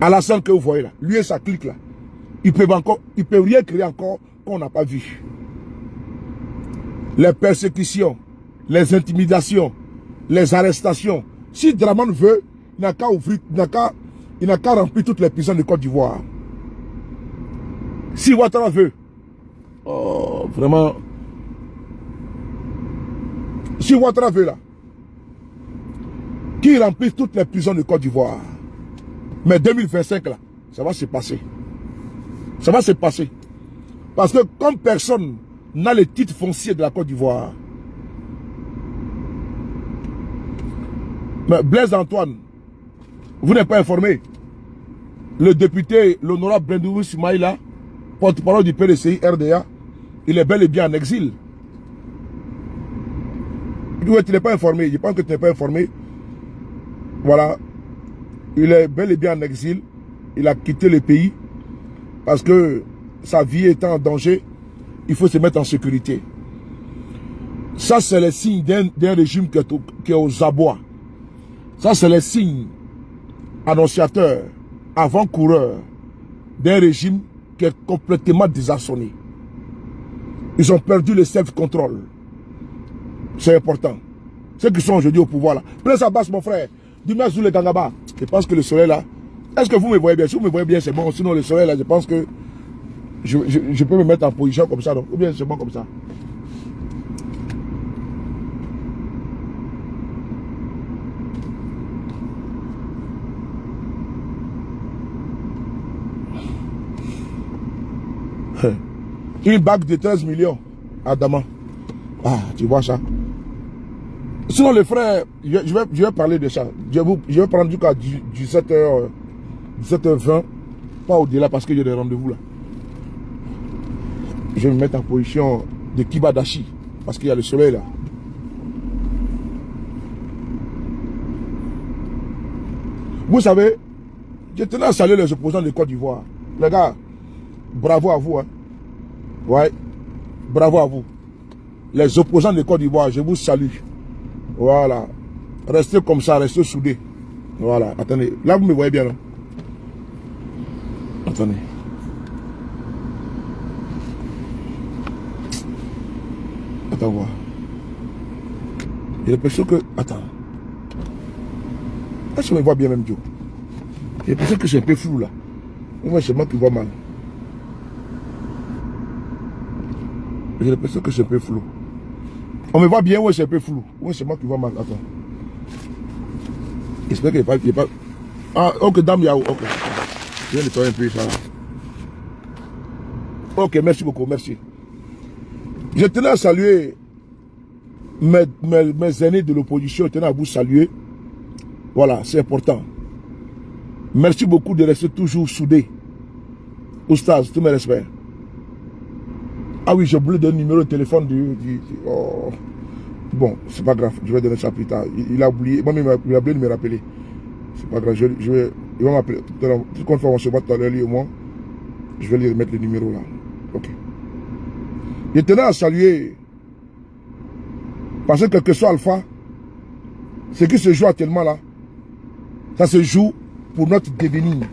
Alassane que vous voyez là, lui et sa clique là, ils peuvent rien créer encore qu'on n'a pas vu. Les persécutions, les intimidations, les arrestations. Si Dramane veut, il n'a qu'à ouvrir, il n'a qu'à remplir toutes les prisons de Côte d'Ivoire. Si Ouattara veut, oh, vraiment, si Ouattara veut là, qu'il remplisse toutes les prisons de Côte d'Ivoire. Mais 2025 là, ça va se passer. Ça va se passer. Parce que comme personne n'a le titre foncier de la Côte d'Ivoire, mais Blaise Antoine, vous n'êtes pas informé. Le député, l'honorable Brendourou Soumaïla, porte-parole du PDCI RDA, il est bel et bien en exil. Tu n'es pas informé. Je pense que tu n'es pas informé. Voilà. Il est bel et bien en exil. Il a quitté le pays parce que sa vie étant en danger, il faut se mettre en sécurité. Ça, c'est le signe d'un régime qui est aux abois. Ça, c'est le signe annonciateur, avant-coureur d'un régime qui est complètement désarçonné. Ils ont perdu le self-control. C'est important. Ceux qui sont aujourd'hui au pouvoir là. Blaise Abbas, mon frère. Dis-moi sous le Gangaba. Je pense que le soleil là. Est-ce que vous me voyez bien? Si vous me voyez bien, c'est bon. Sinon, le soleil là, je pense que je peux me mettre en position comme ça. Donc. Ou bien c'est bon comme ça. Une bague de 13 millions à Daman. Ah, tu vois ça. Sinon, les frères, je vais parler de ça. Je vais prendre du cas 17h20, pas au-delà parce que j'ai des rendez-vous là. Je vais me mettre en position de Kibadashi parce qu'il y a le soleil là. Vous savez, je tenais à saluer les opposants de Côte d'Ivoire. Les gars, bravo à vous. Hein. Ouais, bravo à vous. Les opposants de Côte d'Ivoire, je vous salue. Voilà. Restez comme ça, restez soudés. Voilà, attendez. Là, vous me voyez bien, non? Attendez. Attends, voir. J'ai l'impression que... Attends. Est-ce que je me vois bien même, Joe? J'ai l'impression que c'est un peu flou, là. Moi, c'est moi qui vois mal. J'ai l'impression que c'est un peu flou. On me voit bien ou c'est un peu flou? Ou c'est moi qui vois mal? Attends. J'espère qu'il n'est pas... Ah, ok, dame Yahoo, ok. Je vais nettoyer un peu ça. Ok, merci beaucoup, merci. Je tenais à saluer mes aînés de l'opposition. Je tenais à vous saluer. Voilà, c'est important. Merci beaucoup de rester toujours soudés. Oustaz, tous mes respects. Ah oui, j'ai oublié de donner le numéro de téléphone oh. Bon, c'est pas grave, je vais donner ça plus tard. Il a oublié, moi-même il a oublié de me rappeler. C'est pas grave, il va m'appeler. Tout compte fait, on se voit tout à l'heure, lui et moi. Je vais lui remettre le numéro là. Ok. Je tenais à saluer, parce que quel que soit Alpha, ce qui se joue actuellement là, ça se joue pour notre devenir.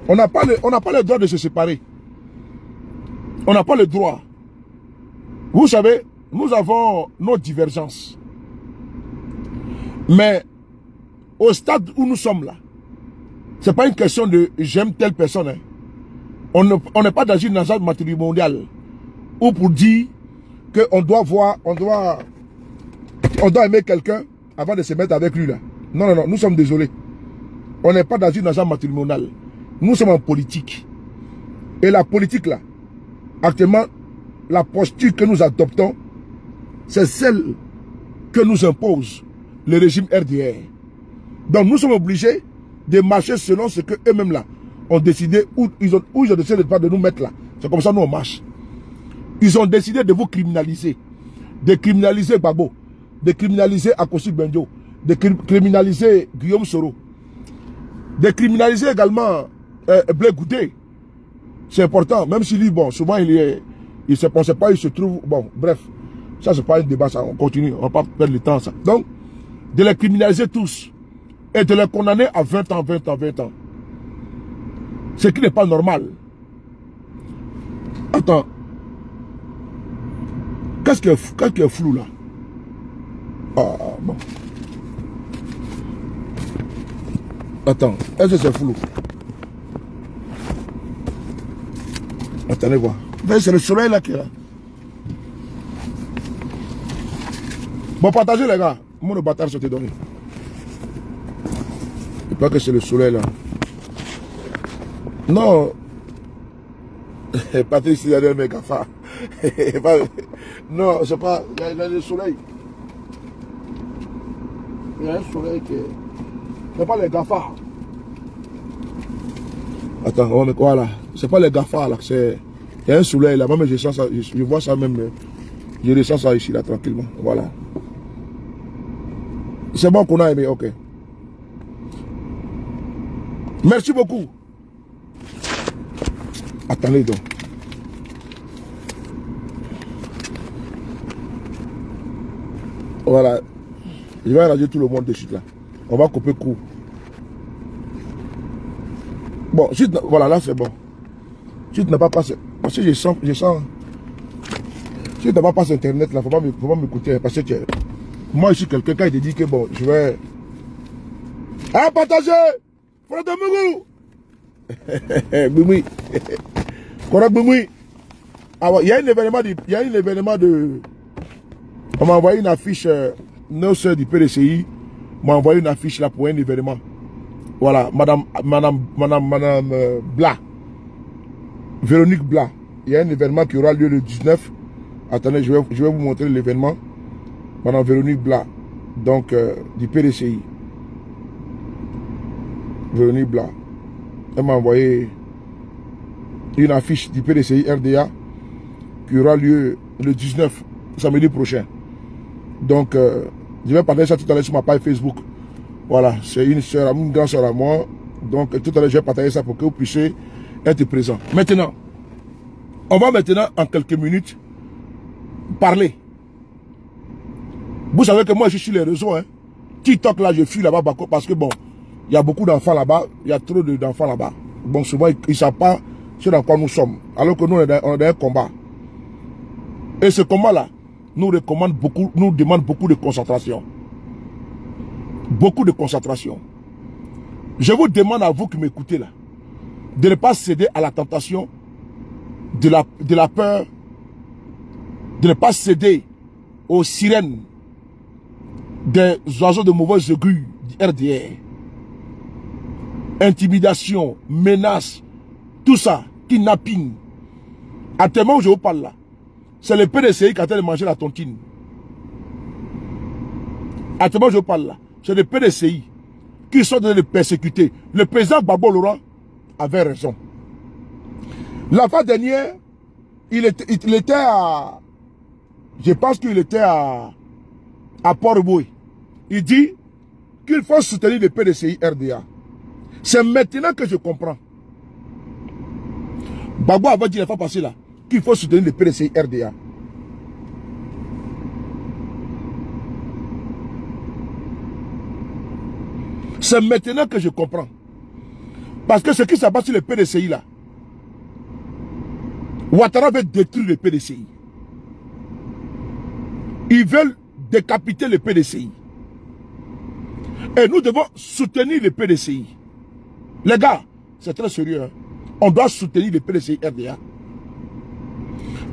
On n'a pas le droit de se séparer. On n'a pas le droit. Vous savez, nous avons nos divergences. Mais au stade où nous sommes là, ce n'est pas une question de j'aime telle personne. Hein. On n'est pas dans une nation matrimoniale ou pour dire qu'on doit voir, on doit aimer quelqu'un avant de se mettre avec lui là. Non, non, non, nous sommes désolés. On n'est pas dans une nation matrimoniale. Nous sommes en politique. Et la politique là, actuellement, la posture que nous adoptons, c'est celle que nous impose le régime RDR. Donc nous sommes obligés de marcher selon ce que eux-mêmes là ont décidé, où ils ont décidé de nous mettre là. C'est comme ça nous on marche. Ils ont décidé de vous criminaliser. De criminaliser Gbagbo, de criminaliser Akossi Benjo, de criminaliser Guillaume Soro, de criminaliser également Blé Goudé. C'est important, même si lui, bon, souvent il se pensait pas, il se trouve, bon, bref, ça c'est pas un débat, ça, on continue, on va pas perdre le temps, ça. Donc, de les criminaliser tous, et de les condamner à 20 ans, 20 ans, 20 ans. Ce qui n'est pas normal. Attends. Qu'est-ce qui est flou là? Ah, bon. Attends, est-ce que c'est flou? Attendez voir. C'est le soleil là qui est là. Bon, partagez les gars. Moi le bâtard se t'est donné. Je crois que c'est le soleil là. Non. Patrice, il y a des méga phares. Non, c'est pas. Il y a le soleil. Il y a un soleil qui est. C'est pas les gafards. Attends, voilà. C'est pas les gafards là. Il y a un soleil là. Moi, je sens ça. Je vois ça même. Je ressens ça ici là, tranquillement. Voilà. C'est bon qu'on a aimé, ok. Merci beaucoup. Attendez donc. Voilà. Je vais arranger tout le monde de suite là. On va couper court. Bon, voilà, là c'est bon. Si tu n'as pas passé. Parce que je sens. Si tu n'as pas passé internet là, faut pas m'écouter. Parce que moi je suis quelqu'un qui te dit que bon, je vais. Ah, partager! Frère de Mougou! Bimoui. Correct, Bimoui. Il y a un événement de. On m'a envoyé une affiche. Nos soeurs du PDCI m'ont envoyé une affiche là pour un événement. Voilà, Madame Bla. Véronique Bla. Il y a un événement qui aura lieu le 19. Attendez, je vais vous montrer l'événement. Madame Véronique Bla. Donc, du PDCI. Véronique Bla. Elle m'a envoyé une affiche du PDCI RDA qui aura lieu le 19, samedi prochain. Donc, je vais parler ça tout à l'heure sur ma page Facebook. Voilà, c'est une grande soeur à moi. Donc, tout à l'heure, je vais partager ça pour que vous puissiez être présents. Maintenant, on va maintenant, en quelques minutes, parler. Vous savez que moi, je suis sur les réseaux. Hein. TikTok, là, je fuis là-bas parce que, bon, il y a beaucoup d'enfants là-bas. Il y a trop d'enfants là-bas. Bon, souvent, ils ne savent pas ce dans quoi nous sommes. Alors que nous, on est dans un combat. Et ce combat-là, nous demande beaucoup de concentration. Beaucoup de concentration. Je vous demande à vous qui m'écoutez là, de ne pas céder à la tentation de la peur, de ne pas céder aux sirènes des oiseaux de mauvaise augure du RDR. Intimidation, menace, tout ça, kidnapping. À tel moment où je vous parle là, c'est le PDCI qui a été de manger la tontine. À tel moment où je vous parle là, c'est le PDCI qui sont en train de persécuter. Le président Gbagbo Laurent avait raison. La fois dernière, il était à... Je pense qu'il était à Port-Boué. Il dit qu'il faut soutenir le PDCI RDA. C'est maintenant que je comprends. Gbagbo avait dit la fois passée là qu'il faut soutenir le PDCI RDA. C'est maintenant que je comprends. Parce que ce qui s'est passé sur le PDCI là, Ouattara veut détruire le PDCI. Ils veulent décapiter le PDCI. Et nous devons soutenir le PDCI. Les gars, c'est très sérieux. Hein? On doit soutenir le PDCI RDA.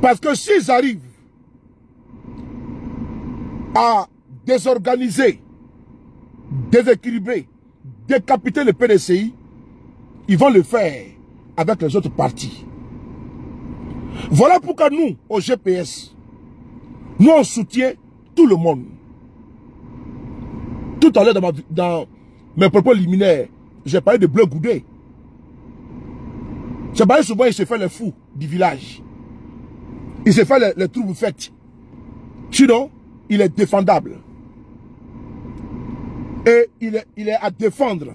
Parce que s'ils arrivent à désorganiser, déséquilibrer, décapiter le PDCI, ils vont le faire avec les autres partis. Voilà pourquoi nous, au GPS, nous on soutient tout le monde. Tout à l'heure dans mes propos liminaires, j'ai parlé de Bleu Goudé. J'ai parlé souvent, il se fait les fous du village. Il se fait les troubles faits. Sinon, il est défendable. Et il est à défendre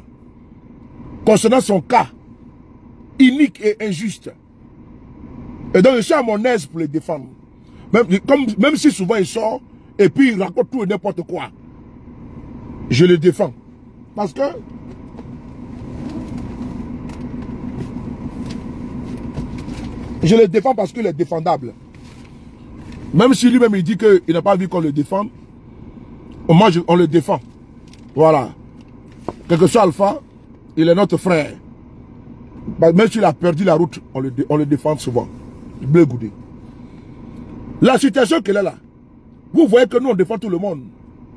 concernant son cas unique et injuste. Et donc je suis à mon aise pour le défendre. Même si souvent il sort et puis il raconte tout et n'importe quoi. Je le défends. Parce que Je le défends parce qu'il est défendable. Même si lui-même il dit qu'il n'a pas vu qu'on le défende, moi on le défend. Voilà. Quel que soit Alpha, il est notre frère. Même s'il a perdu la route, on le défend souvent. Bleu Goudé. La situation qu'elle est là, vous voyez que nous on défend tout le monde.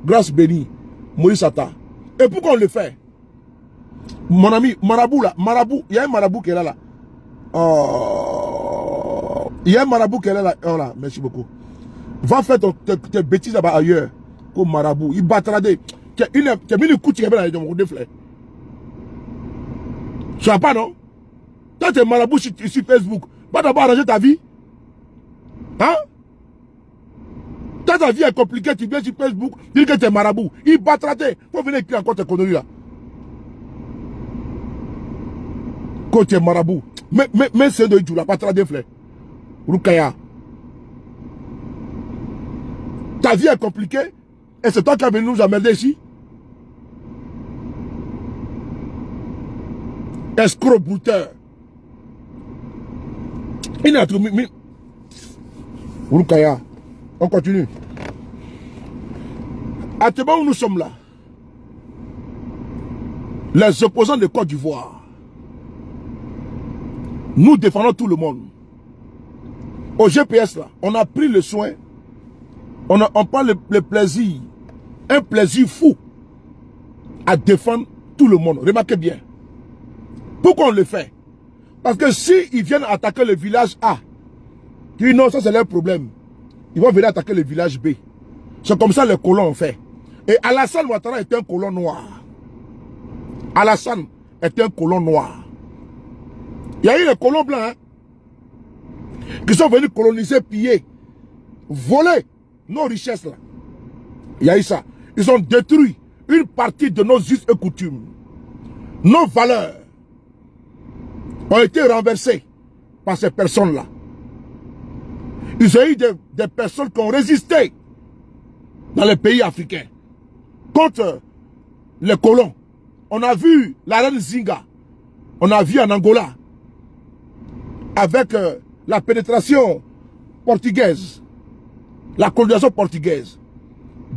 Grâce bénie, Moïse Atta. Et pourquoi on le fait? Mon ami, Marabout là, Marabout, il y a un Marabout qui est là. Oh, il y a un Marabout qui est là. Oh là, merci beaucoup. Va faire tes bêtises là-bas ailleurs. Comme Marabout. Il battra des. Tu as mis le coup, tu as mis dans mon déflé. Tu vois pas, non? Toi, tu es Marabout sur Facebook. Va d'abord arranger ta vie. Hein? Toi, ta vie est compliquée, tu viens sur Facebook, tu dis que tu es Marabout. Il battra des. Faut venir écrire encore tes conneries là. Quand tu es Marabout. Mais c'est de Djoula, pas tra des fleurs. Rukaya. Ta vie est compliquée et c'est toi qui as venu nous emmerder ici. Escroc brouteur. Il a trouvé. Rukaya. On continue. À ce moment où nous sommes là, les opposants de Côte d'Ivoire, nous défendons tout le monde. Au GPS là, on a pris le soin, on prend le plaisir, un plaisir fou à défendre tout le monde. Remarquez bien. Pourquoi on le fait? Parce que si ils viennent attaquer le village A, tu dis non, ça c'est leur problème. Ils vont venir attaquer le village B. C'est comme ça les colons ont fait. Et Alassane Ouattara est un colon noir. Alassane est un colon noir. Il y a eu les colons blancs hein, qui sont venus coloniser, piller, voler nos richesses là. Il y a eu ça. Ils ont détruit une partie de nos us et coutumes. Nos valeurs ont été renversées par ces personnes-là. Ils ont eu des personnes qui ont résisté dans les pays africains contre les colons. On a vu la reine Zinga. On a vu en Angola avec la pénétration portugaise, la colonisation portugaise.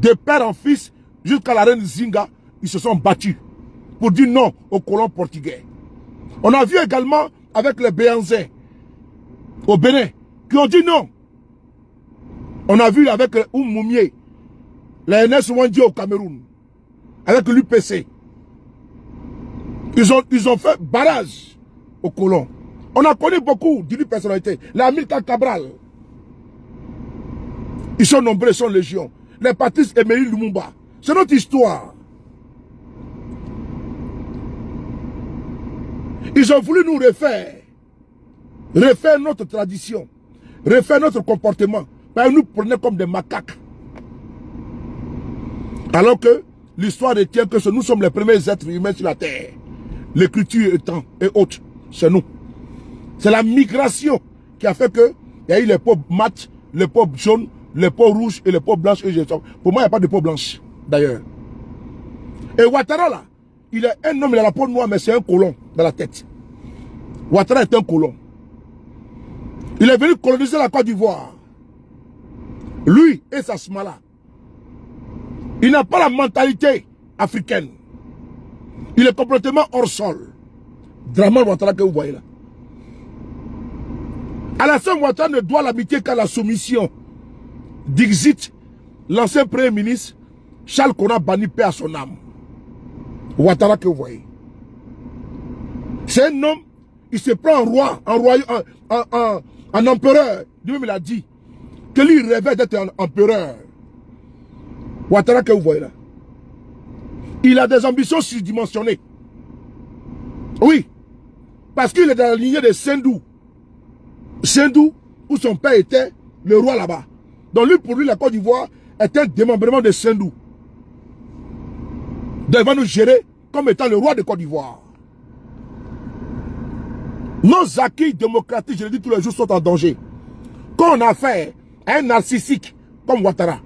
De père en fils jusqu'à la reine Zinga, ils se sont battus pour dire non aux colons portugais. On a vu également avec les Béanzins au Bénin qui ont dit non. On a vu avec Oumoumié, les NS Wandi au Cameroun, avec l'UPC. Ils ont fait barrage aux colons. On a connu beaucoup d'une personnalité. L'Amilcar Cabral. Ils sont nombreux, ils sont légions. Les Patrice Emery Lumumba. C'est notre histoire. Ils ont voulu nous refaire. Refaire notre tradition. Refaire notre comportement. Mais ils nous prenaient comme des macaques. Alors que l'histoire retient que nous sommes les premiers êtres humains sur la terre. L'écriture étant et autres, c'est nous. C'est la migration qui a fait que il y a eu les peaux mates, les peaux jaunes, les peaux rouges et les peaux blanches. Pour moi, il n'y a pas de peau blanche, d'ailleurs. Et Ouattara, là, il est un homme, il a la peau noire, mais c'est un colon dans la tête. Ouattara est un colon. Il est venu coloniser la Côte d'Ivoire. Lui et sa smala. Il n'a pas la mentalité africaine. Il est complètement hors sol. Draman Ouattara que vous voyez là. Alassane Ouattara ne doit l'amitié qu'à la soumission d'Ixit, l'ancien premier ministre, Charles Konan Bani, paix à son âme. Ouattara que vous voyez. C'est un homme, il se prend en roi, en empereur. Lui-même il a dit que lui il rêvait d'être un empereur. Ouattara que vous voyez là. Il a des ambitions surdimensionnées. Oui. Parce qu'il est dans la lignée de Sendou. Sendou, où son père était le roi là-bas. Donc lui, pour lui, la Côte d'Ivoire est un démembrement de Sendou. Donc il va nous gérer comme étant le roi de Côte d'Ivoire. Nos acquis démocratiques, je le dis tous les jours, sont en danger. Quand on a affaire à un narcissique comme Ouattara.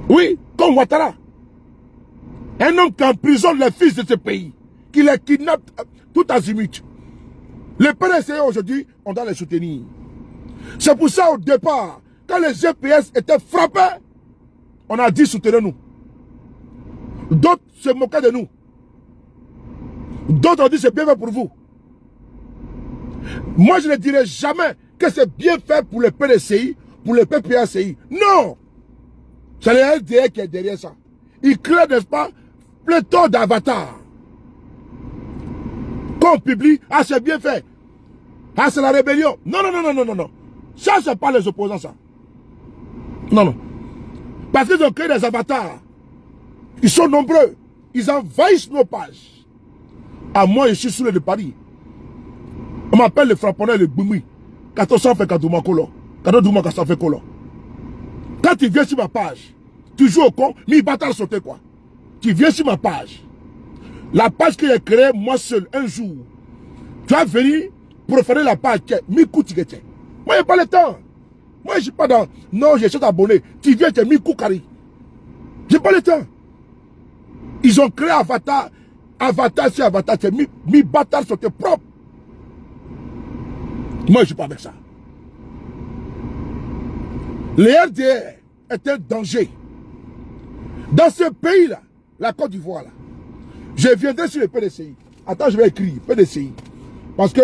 Oui, comme Ouattara. Un homme qui emprisonne les fils de ce pays. Qui les kidnappe tout azimut. Les PDCI aujourd'hui, on doit les soutenir. C'est pour ça au départ, quand les GPS étaient frappés, on a dit soutenez-nous. D'autres se moquaient de nous. D'autres ont dit c'est bien fait pour vous. Moi je ne dirai jamais que c'est bien fait pour les PDCI, pour les PPACI. Non! C'est le LDR qui est derrière ça. Ils créent, n'est-ce pas, pléthore d'avatars. Quand on publie, ah c'est bien fait. Ah c'est la rébellion. Non, non, non, non, non, non, non. Ça c'est pas les opposants ça. Non, non. Parce qu'ils ont créé des avatars. Ils sont nombreux. Ils envahissent nos pages. À moi, je suis sous le de Paris. On m'appelle le frapponneur le Boumi. Quand on s'en fait quand on m'en fait colon. Quand tu viens sur ma page, tu joues au con, mais il bâtard sauter quoi. Tu viens sur ma page. La page que j'ai créée, moi seul, un jour. Tu vas venir profaner la page. Moi, je n'ai pas le temps. Moi, je ne suis pas dans... Non, j'ai juste abonné. Tu viens, tu es Mikou Kari. Je n'ai pas le temps. Ils ont créé Avatar. Avatar, c'est Avatar. Tu es mi bâtard sur tes propres. Moi, je ne suis pas avec ça. Les RDR est un danger. Dans ce pays-là, la Côte d'Ivoire, là, je viendrai sur le PDCI. Attends, je vais écrire PDCI. Parce que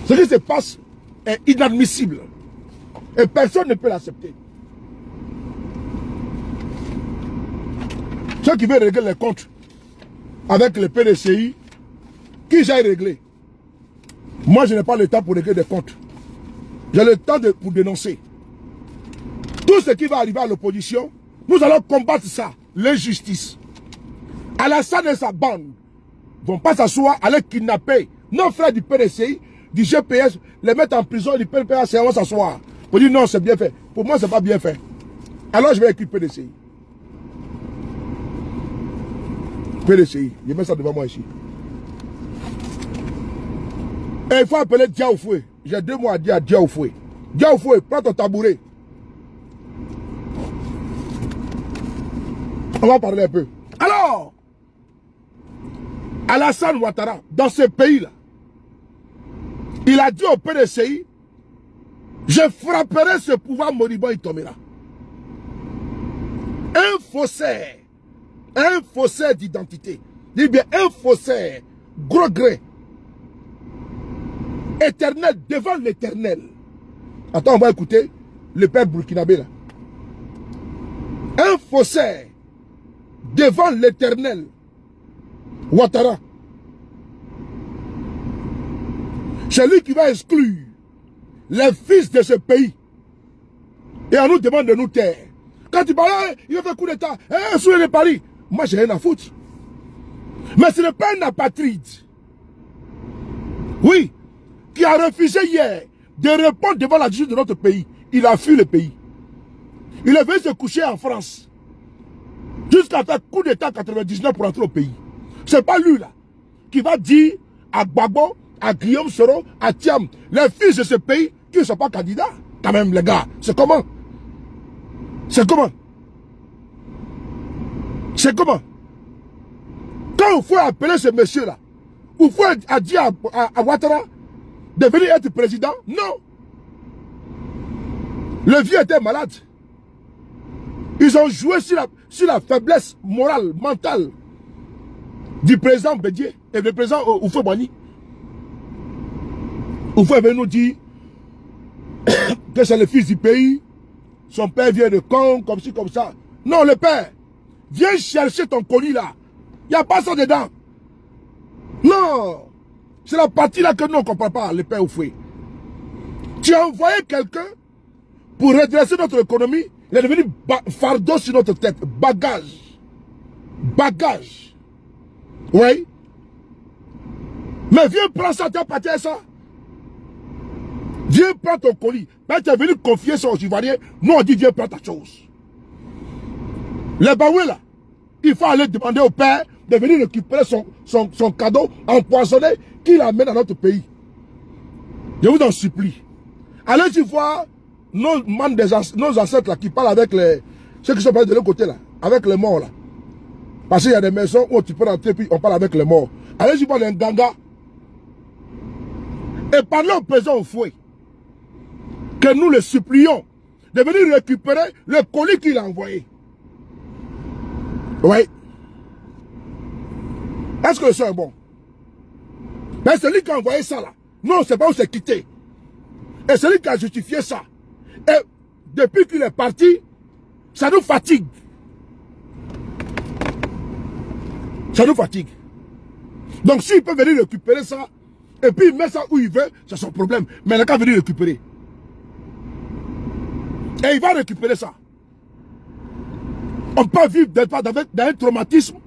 ce qui se passe est inadmissible. Et personne ne peut l'accepter. Ceux qui veulent régler les comptes avec le PDCI, qui j'aille régler. Moi, je n'ai pas le temps pour régler des comptes. J'ai le temps pour dénoncer. Tout ce qui va arriver à l'opposition, nous allons combattre ça, l'injustice. Alassane et sa bande ne vont pas s'asseoir, aller kidnapper nos frères du PDCI, du GPS, les mettre en prison, du PPACI, on va s'asseoir. Pour dire non, c'est bien fait. Pour moi, c'est pas bien fait. Alors, je vais écrire PDCI. PDCI, je mets ça devant moi ici. Et il faut appeler Diaoufoué. J'ai 2 mots à dire à Diaoufoué. Diaoufoué, prends ton tabouret. On va parler un peu. Alors, Alassane Ouattara, dans ce pays-là, il a dit au PDCI, je frapperai ce pouvoir moribond, il tombera. Un faussaire d'identité, dit bien un faussaire, gros gré, éternel, devant l'éternel. Attends, on va écouter le père burkinabé là. Un faussaire, devant l'éternel. Ouattara. C'est lui qui va exclure les fils de ce pays. Et on nous demande de nous taire. Quand tu parles, il va faire coup d'état. Sous de Paris. Moi, j'ai rien à foutre. Mais ce n'est pas un apatride. Oui. Qui a refusé hier de répondre devant la justice de notre pays. Il a fui le pays. Il est venu se coucher en France. Jusqu'à faire coup d'état 99 pour entrer au pays. Ce n'est pas lui là qui va dire à Gbagbo, à Guillaume Soro, à Thiam, les fils de ce pays qui ne sont pas candidats. Quand même les gars, c'est comment? C'est comment? C'est comment? Quand il faut appeler ce monsieur là, il faut dire à Ouattara de venir être président, non. Le vieux était malade. Ils ont joué sur la faiblesse morale, mentale du président Bédié et du président Oufou Boigny. Oufou est venu nous dire que c'est le fils du pays, son père vient de Congo, comme ci, comme ça. Non, le père, viens chercher ton colis là. Il n'y a pas ça dedans. Non, c'est la partie là que nous ne comprenons pas, le père Oufou. Tu as envoyé quelqu'un pour redresser notre économie. Il est devenu fardeau sur notre tête. Bagage. Bagage. Oui. Mais viens prendre ça, tu as parti à ça. Viens prendre ton colis. Ben, tu es venu confier ça aux Ivoiriens. Nous, on dit viens prendre ta chose. Les Baoué là, il faut aller demander au père de venir récupérer son cadeau empoisonné qu'il amène dans notre pays. Je vous en supplie. Allez-y voir nos ancêtres là, qui parlent avec ceux qui sont passés de l'autre côté là, avec les morts là. Parce qu'il y a des maisons où tu peux rentrer puis on parle avec les morts. Allez-y voir les Nganga. Et parlons au président au fouet. Que nous le supplions de venir récupérer le colis qu'il a envoyé. Oui. Est-ce que le son est bon? Mais celui qui a envoyé ça là, non, c'est pas où c'est quitté. Et celui qui a justifié ça, et depuis qu'il est parti, ça nous fatigue. Ça nous fatigue. Donc s'il peut venir récupérer ça, et puis il met ça où il veut, c'est son problème. Mais il n'a qu'à venir récupérer. Et il va récupérer ça. On peut vivre dans un traumatisme.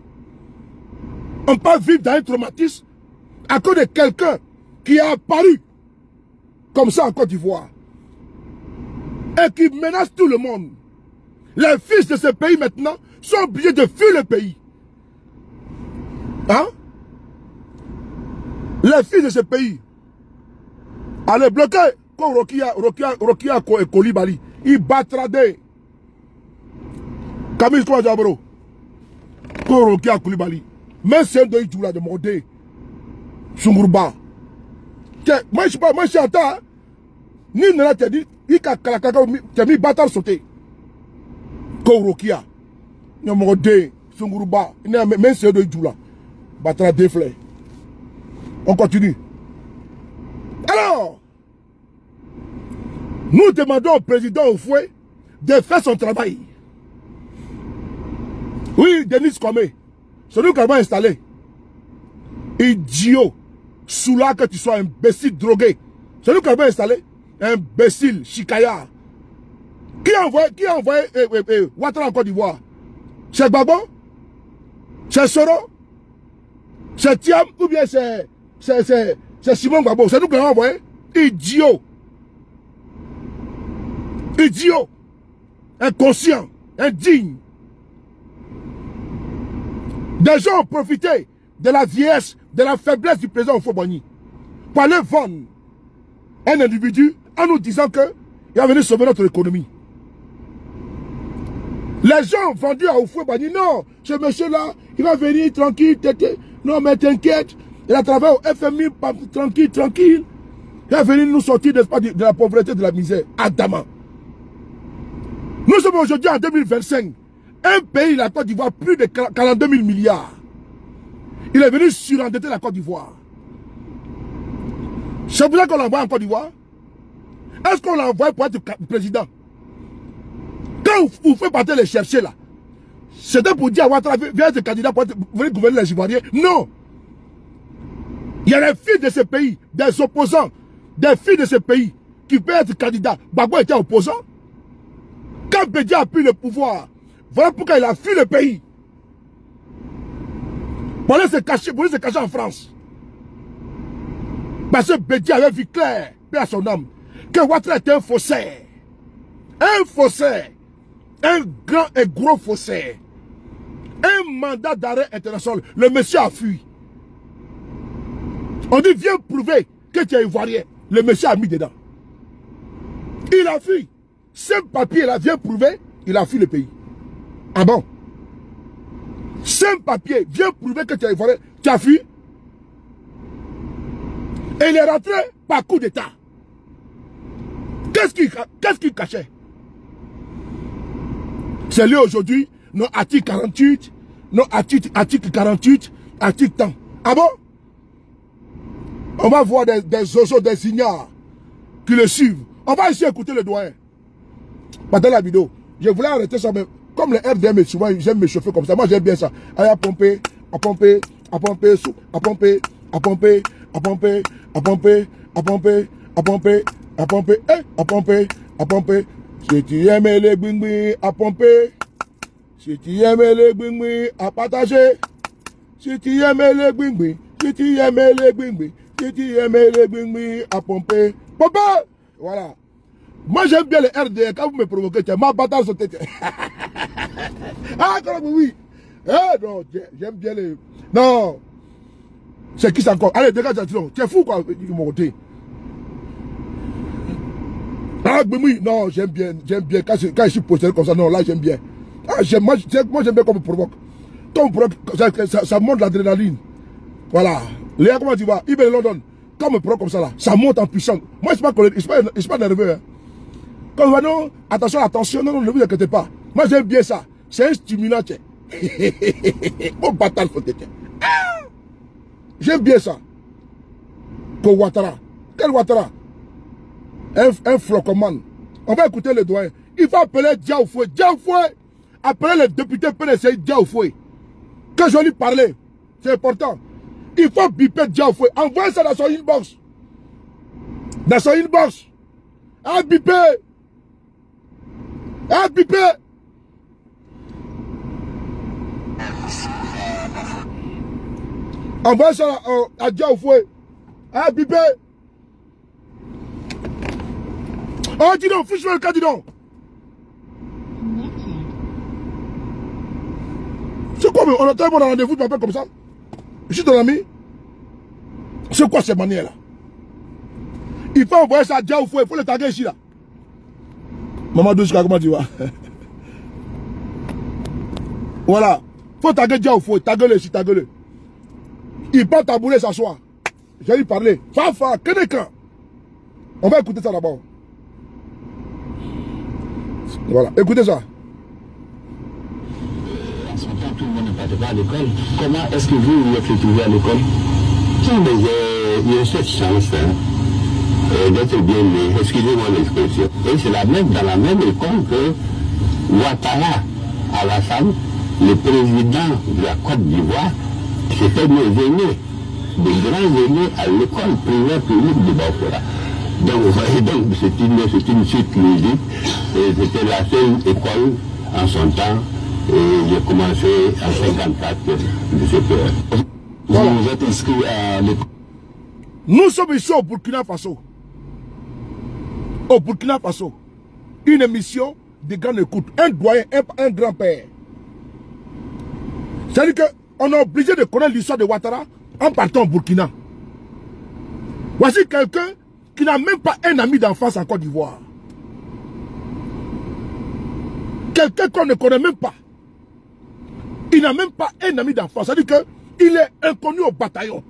On peut vivre dans un traumatisme à cause de quelqu'un qui est apparu comme ça en Côte d'Ivoire et qui menace tout le monde. Les fils de ce pays maintenant sont obligés de fuir le pays. Hein? Les fils de ce pays. Allez, bloquer comme Rokia et Koulibaly. Il battra des. Camille Kouadjabro. Comme Rokia Koulibaly. Mais c'est de Idjoula de Modé. Sungurba. Moi je suis en temps. Ni n'a pas dit. Il a mis bâtard sauté. Comme Rokia. Il a Modé. Sungurba. Mais c'est de Idjoula. Battra des fleurs. On continue. Alors, nous demandons au président au fouet de faire son travail. Oui, Denis Comé, celui qui va installer. Idiot, Soula que tu sois imbécile drogué. Celui qui va installer, imbécile, chicaya. Qui a envoyé Ouattara en Côte d'Ivoire? C'est Gbagbo? C'est Soro? C'est Thiam? Ou bien c'est Simon Gbagbo? C'est nous qui l'avons envoyé? Idiot! Idiot! Inconscient! Indigne! Des gens ont profité de la vieillesse, de la faiblesse du président Houphouët-Boigny pour aller vendre un individu en nous disant qu'il va venir sauver notre économie. Les gens ont vendu à Houphouët-Boigny, non, ce monsieur-là, il va venir tranquille, non mais t'inquiète, il a travaillé au FMI, tranquille. Il va venir nous sortir de la pauvreté, de la misère. Adama. Nous sommes aujourd'hui en 2025. Un pays, la Côte d'Ivoire, plus de 42 000 milliards. Il est venu surendetter la Côte d'Ivoire. C'est pour ça qu'on l'envoie en Côte d'Ivoire. Est-ce qu'on l'envoie pour être président? Quand vous faites partir les chercher là, c'était pour dire à Ouattara, viens être candidat pour venir gouverner les Ivoiriens. Non. Il y a des filles de ce pays, des opposants, des filles de ce pays qui peuvent être candidats. Gbagbo était opposant. Quand Bédia a pris le pouvoir, voilà pourquoi il a fui le pays. Pour aller se cacher en France. Parce que Bédia avait vu clair, paix à son âme, que Ouattara était un faussaire. Un faussaire. Un grand et gros faussaire. Un mandat d'arrêt international. Le monsieur a fui. On dit, viens prouver que tu es ivoirien. Le monsieur a mis dedans. Il a fui. Ce papier là, viens prouver, il a fui le pays. Ah bon? Ce papier, viens prouver que tu es ivoirien. Tu as fui. Et il est rentré par coup d'état. Qu'est-ce qu'il cachait? C'est lui aujourd'hui, non, article 48, non, article 48, article temps. Ah bon? On va voir des oiseaux, des ignares qui le suivent. On va ici écouter le doyen. Pendant la vidéo, je voulais arrêter ça, mais comme les RDM, souvent, j'aime me chauffer comme ça. Moi, j'aime bien ça. Allez, à pomper, à pomper, à pomper, à pomper, à pomper, à pomper, à pomper, à pomper, à pomper, à pomper, à pomper, à pomper. Si tu aimes les bing à pomper, si tu aimes les bing à partager, si tu aimes les bing si tu aimes les bing si tu aimes les bing à pomper, pomper, voilà. Moi j'aime bien les RD, quand vous me provoquez, tu ma bataille sur tête. Ah, oui. Eh non, j'aime bien les. Non. C'est qui ça encore? Allez, dégage, tu es fou quoi, mon côté. Ah, oui, non, j'aime bien. Quand je suis posté comme ça, non, là, j'aime bien. Ah, moi, j'aime bien qu'on me provoque. Quand on me provoque, ça monte l'adrénaline. Voilà. Léa, comment tu vas? Ibn London. quand on me prend comme ça là, ça monte en puissance. Moi, je suis pas nerveux. Hein. Quand on va non, attention, non, ne vous inquiétez pas. Moi, j'aime bien ça. C'est un stimulant, tiens. Mon bâtard, faut être. J'aime bien ça. Pour Ouattara. Quel Ouattara? Un flocoman. On va écouter le doyen. Il va appeler Diaoufoué. Diaoufoué. Appeler les députés PNC Diaoufoué. Que je lui parle. C'est important. Il faut biper Diaoufoué. Envoyez ça dans son inbox. Dans son inbox. Ah, biper. Ah, biper. Envoyez ça à Diaoufoué. Ah, biper. Oh, dis donc, fiche-moi le cas, dis donc. C'est quoi, on a tellement de rendez-vous, tu m'appelles comme ça? Je suis ton ami. C'est quoi ces manières-là? Il faut envoyer ça à Diaoufoué, il faut le taguer ici, là. Maman Douchka, comment tu vas? Voilà. Il faut taguer Diaoufoué, taguer-le ici, taguer-le. Il peut tabouler, s'asseoir. Je vais lui parler. Fafa, Kenekan. On va écouter ça d'abord. Voilà, écoutez ça. En ce moment, tout le monde ne part pas à l'école. Comment est-ce que vous êtes retrouvé à l'école? Il y a cette chance d'être bien né. Excusez-moi l'expression. Et c'est dans la même école que Ouattara Alassane, le président de la Côte d'Ivoire, c'était mes aînés, des grands aînés à l'école primaire publique de Bafouara. Donc, vous voyez, c'est une suite logique. C'était la seule école en son temps. Et j'ai commencé en 54 de ce père. Voilà. Vous êtes inscrit à l'école. Nous sommes ici au Burkina Faso. Au Burkina Faso. Une émission de grande écoute. Un doyen, un grand-père. C'est-à-dire qu'on est obligé de connaître l'histoire de Ouattara en partant au Burkina. Voici quelqu'un qui n'a même pas un ami d'enfance en Côte d'Ivoire. Quelqu'un qu'on ne connaît même pas. Il n'a même pas un ami d'enfance. C'est-à-dire qu'il est inconnu au bataillon.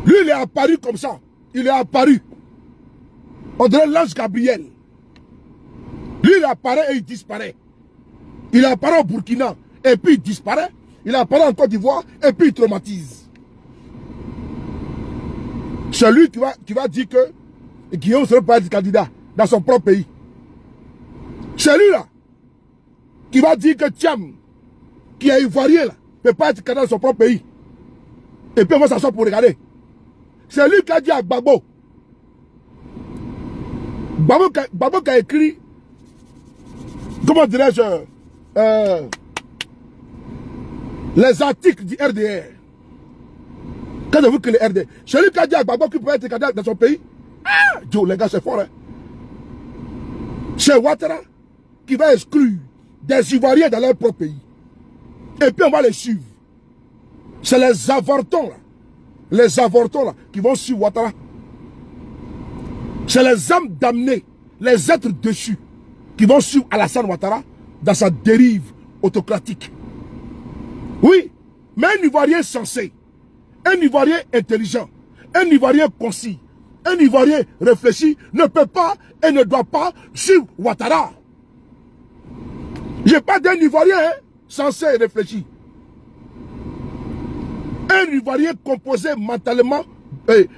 Lui, il est apparu comme ça. Il est apparu. On dirait l'ange Gabriel. Lui, il apparaît et il disparaît. Il apparaît au Burkina et puis il disparaît. Il apparaît en Côte d'Ivoire et puis il traumatise. C'est lui qui va dire que Guillaume ne serait pas être candidat dans son propre pays. C'est lui là qui va dire que Thiam, qui est ivoirien, ne peut pas être candidat dans son propre pays. Et puis on va s'asseoir pour regarder. C'est lui qui a dit à Gbagbo. Gbagbo qui a écrit, comment dirais-je, les articles du RDR. Quand j'ai vu que le RDR, c'est lui qui a dit à Gbagbo qu'il peut être candidat dans son pays. Ah, Joe, les gars, c'est fort, hein. C'est Ouattara qui va exclure des Ivoiriens dans leur propre pays. Et puis on va les suivre. C'est les avortons là. Les avortons là qui vont suivre Ouattara. C'est les âmes damnées, les êtres déchus qui vont suivre Alassane Ouattara dans sa dérive autocratique. Oui, mais un Ivoirien sensé, un Ivoirien intelligent, un Ivoirien concis, un Ivoirien réfléchi ne peut pas et ne doit pas suivre Ouattara. Je parle d'un Ivoirien sensé et réfléchi. Un Ivoirien composé mentalement et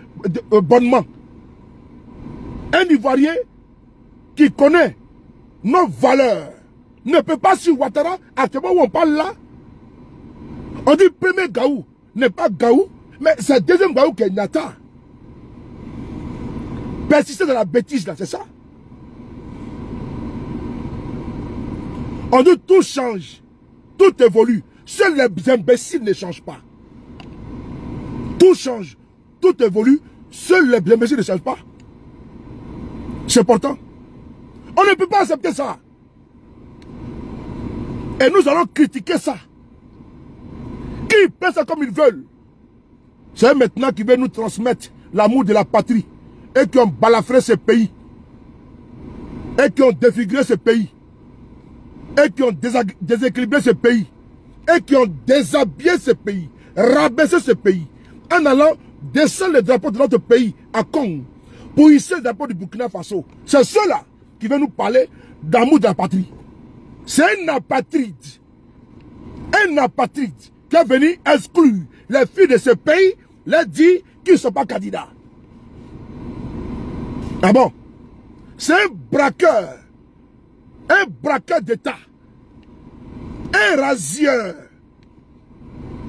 bonnement. Un Ivoirien qui connaît nos valeurs ne peut pas suivre Ouattara. À ce moment où on parle là, on dit premier Gaou n'est pas Gaou, mais c'est deuxième Gaou qui est Nata. Persister dans la bêtise là, c'est ça. On dit tout change, tout évolue. Seuls les imbéciles ne changent pas. Tout change, tout évolue. Seuls les imbéciles ne changent pas. C'est important. On ne peut pas accepter ça. Et nous allons critiquer ça. Qui fait ça comme ils veulent. C'est maintenant qui veulent nous transmettre l'amour de la patrie. Et qui ont balafré ce pays. Et qui ont défiguré ce pays. Et qui ont déséquilibré ce pays. Et qui ont déshabillé ce pays. Rabaissé ce pays. en allant descendre le drapeau de notre pays à Kong pour hisser le drapeau du Burkina Faso. C'est ceux-là qui veulent nous parler d'amour de la patrie. C'est un apatride. Un apatride qui est venu exclure les filles de ce pays, leur dit qu'ils ne sont pas candidats. Ah bon? C'est un braqueur d'État, un rasieur,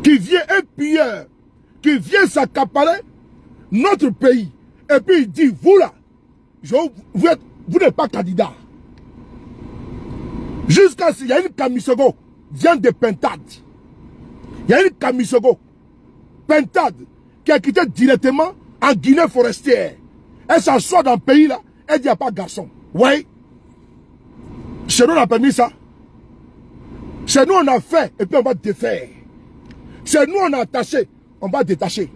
qui vient, un pilleur, qui vient s'accaparer notre pays. Et puis il dit, vous là, vous n'êtes pas candidat. Jusqu'à ce qu'il y a une Kamisogo, vient de Pentade. Il y a une Kamisogo, Pentade, qui a quitté directement en Guinée forestière. Elle s'assoit dans le pays là, elle dit, il n'y a pas de garçon. Oui. Chez nous, on a permis ça. Chez nous, on a fait, et puis on va défaire. Chez nous, on a attaché, on va détacher.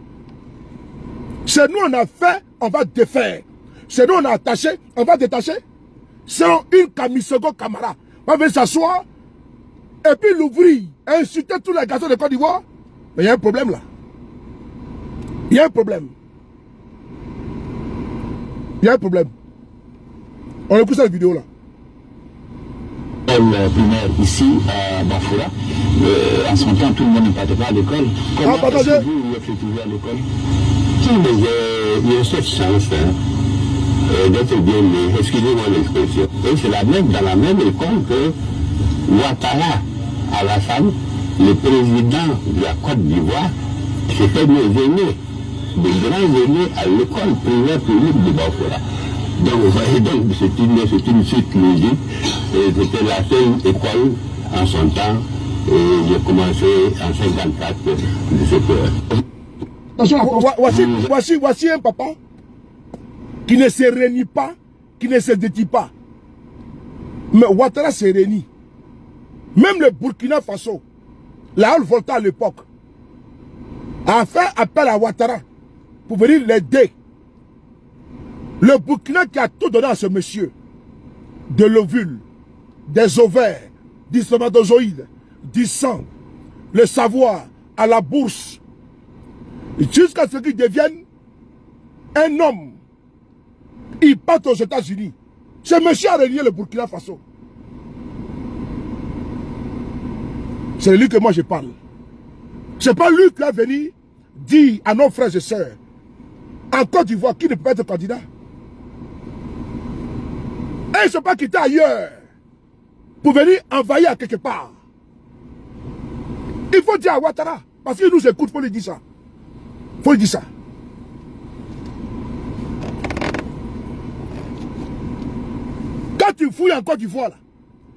Chez nous, on a fait, on va défaire. Chez nous, on a attaché, on va détacher. Selon une Kamisogo Camara, on va venir s'asseoir, et puis l'ouvrir, insulter tous les garçons de Côte d'Ivoire. Mais il y a un problème là. Il y a un problème. Il y a un problème. On écoute cette vidéo là. Primaire ici à Bafoura, en son temps tout le monde ne partait pas à l'école. Comment est-ce que vous effectuez à l'école? Il y a cette chance d'être bien né, excusez-moi l'expression. Et c'est dans la même école que Ouattara Alassane, le président de la Côte d'Ivoire, c'était mes aînés, des grands aînés à l'école primaire publique de Bafoura. Donc, vous voyez, c'est une suite logique. C'était la seule école en son temps. Et j'ai commencé en 54 de cette Attention, voici un papa qui ne se réunit pas, qui ne se dédie pas. Mais Ouattara se réunit. Même le Burkina Faso, la Haute Volta à l'époque, a fait appel à Ouattara pour venir l'aider. Le Burkina qui a tout donné à ce monsieur, de l'ovule, des ovaires, du spermatozoïde, du sang, le savoir, à la bourse, jusqu'à ce qu'il devienne un homme. Il part aux États-Unis. Ce monsieur a relié le Burkina Faso. C'est de lui que moi je parle. Ce n'est pas lui qui a venu dire à nos frères et sœurs, en Côte d'Ivoire, qui ne peut pas être candidat. Et ils ne sont pas quittés ailleurs pour venir envahir quelque part. Il faut dire à Ouattara, parce qu'il nous écoute, il faut lui dire ça. Il faut lui dire ça. Quand tu fouilles en Côte d'Ivoire,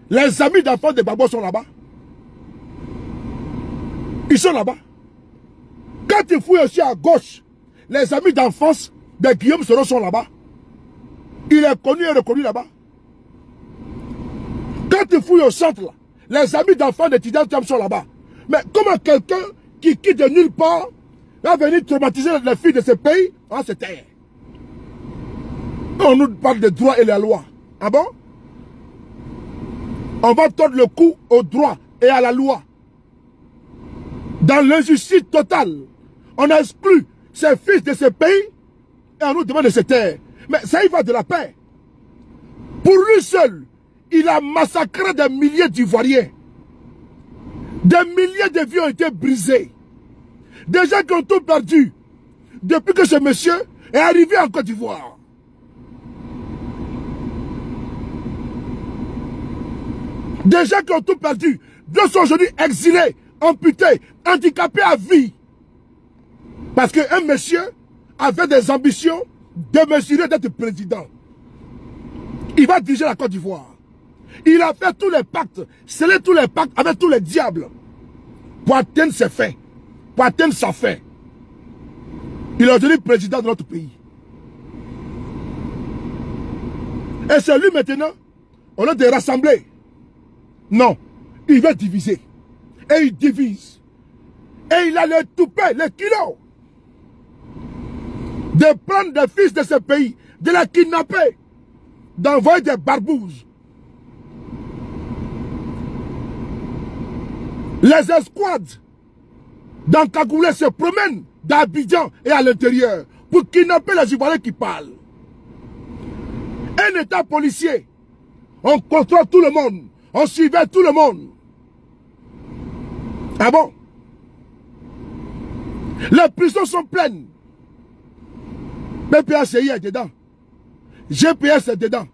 les amis d'enfants de Babo sont là-bas. Ils sont là-bas. Quand tu fouilles aussi à gauche, les amis d'enfance de Guillaume Soro sont là-bas. Il est connu et reconnu là-bas. Quand tu fouilles au centre, là, les amis d'enfants de Tidal Thiam sont là-bas. Mais comment quelqu'un qui quitte de nulle part va venir traumatiser les filles de ce pays? Ah, c'est terre. On nous parle des droits et la loi. Ah bon? On va tordre le cou au droit et à la loi. Dans l'injustice totale, on a exclu ces fils de ce pays et on nous demande de se taire. Mais ça y va de la paix. Pour lui seul, il a massacré des milliers d'Ivoiriens. Des milliers de vies ont été brisées. Des gens qui ont tout perdu depuis que ce monsieur est arrivé en Côte d'Ivoire. Des gens qui ont tout perdu. D'autres sont aujourd'hui exilés, amputés, handicapés à vie. Parce qu'un monsieur avait des ambitions démesurées d'être président. Il va diriger la Côte d'Ivoire. Il a fait tous les pactes, scellé tous les pactes avec tous les diables pour atteindre ses fins, pour atteindre sa fin. Il est devenu président de notre pays. Et c'est lui maintenant, au lieu de rassembler, non, il veut diviser. Et il divise. Et il a le toupet, le kilo, de prendre des fils de ce pays, de les kidnapper, d'envoyer des barbouzes. Les escouades d'Ankagoulé se promènent d'Abidjan et à l'intérieur pour kidnapper les Ivoiriens qui parlent. Un État policier. On contrôle tout le monde. On suivait tout le monde. Ah bon? Les prisons sont pleines. PPACI est dedans. GPS est dedans.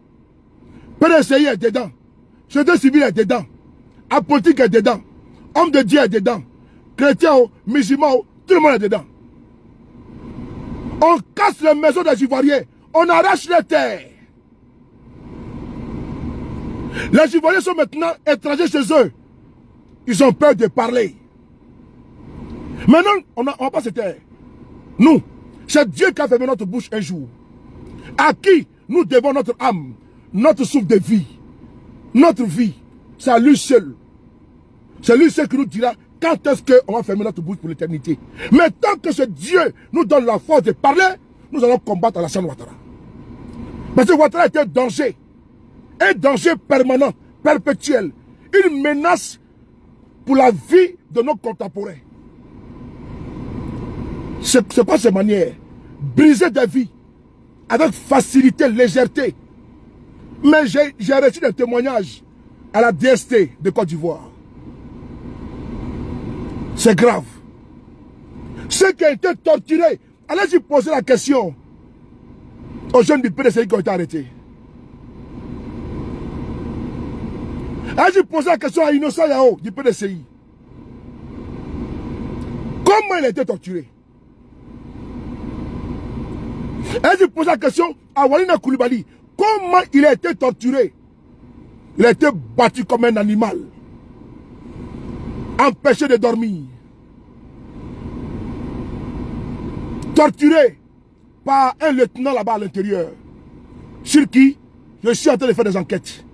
PDCI est dedans. Société civile est dedans. Apolitique est dedans. Homme de Dieu est dedans. Chrétien, musulman, tout le monde est dedans. On casse les maisons des Ivoiriens. On arrache les terres. Les Ivoiriens sont maintenant étrangers chez eux. Ils ont peur de parler. Maintenant, on va pas se taire. Nous, c'est Dieu qui a fermé notre bouche un jour. À qui nous devons notre âme, notre souffle de vie, notre vie. C'est à lui seul. C'est lui seul qui nous dira quand est-ce qu'on va fermer notre bouche pour l'éternité. Mais tant que ce Dieu nous donne la force de parler, nous allons combattre Alassane Ouattara. Parce que Ouattara est un danger permanent, perpétuel, une menace pour la vie de nos contemporains. C'est pas ces manières. Briser des vies avec facilité, légèreté. Mais j'ai reçu des témoignages à la DST de Côte d'Ivoire. C'est grave. Ceux qui ont été torturés, allez-y poser la question aux jeunes du PDCI qui ont été arrêtés. Allez-y poser la question à Innocent Yao du PDCI. Comment il a été torturé? Allez-y poser la question à Walina Koulibaly. Comment il a été torturé? Il a été battu comme un animal. Empêché de dormir. Torturé par un lieutenant là-bas à l'intérieur. Sur qui je suis en train de faire des enquêtes.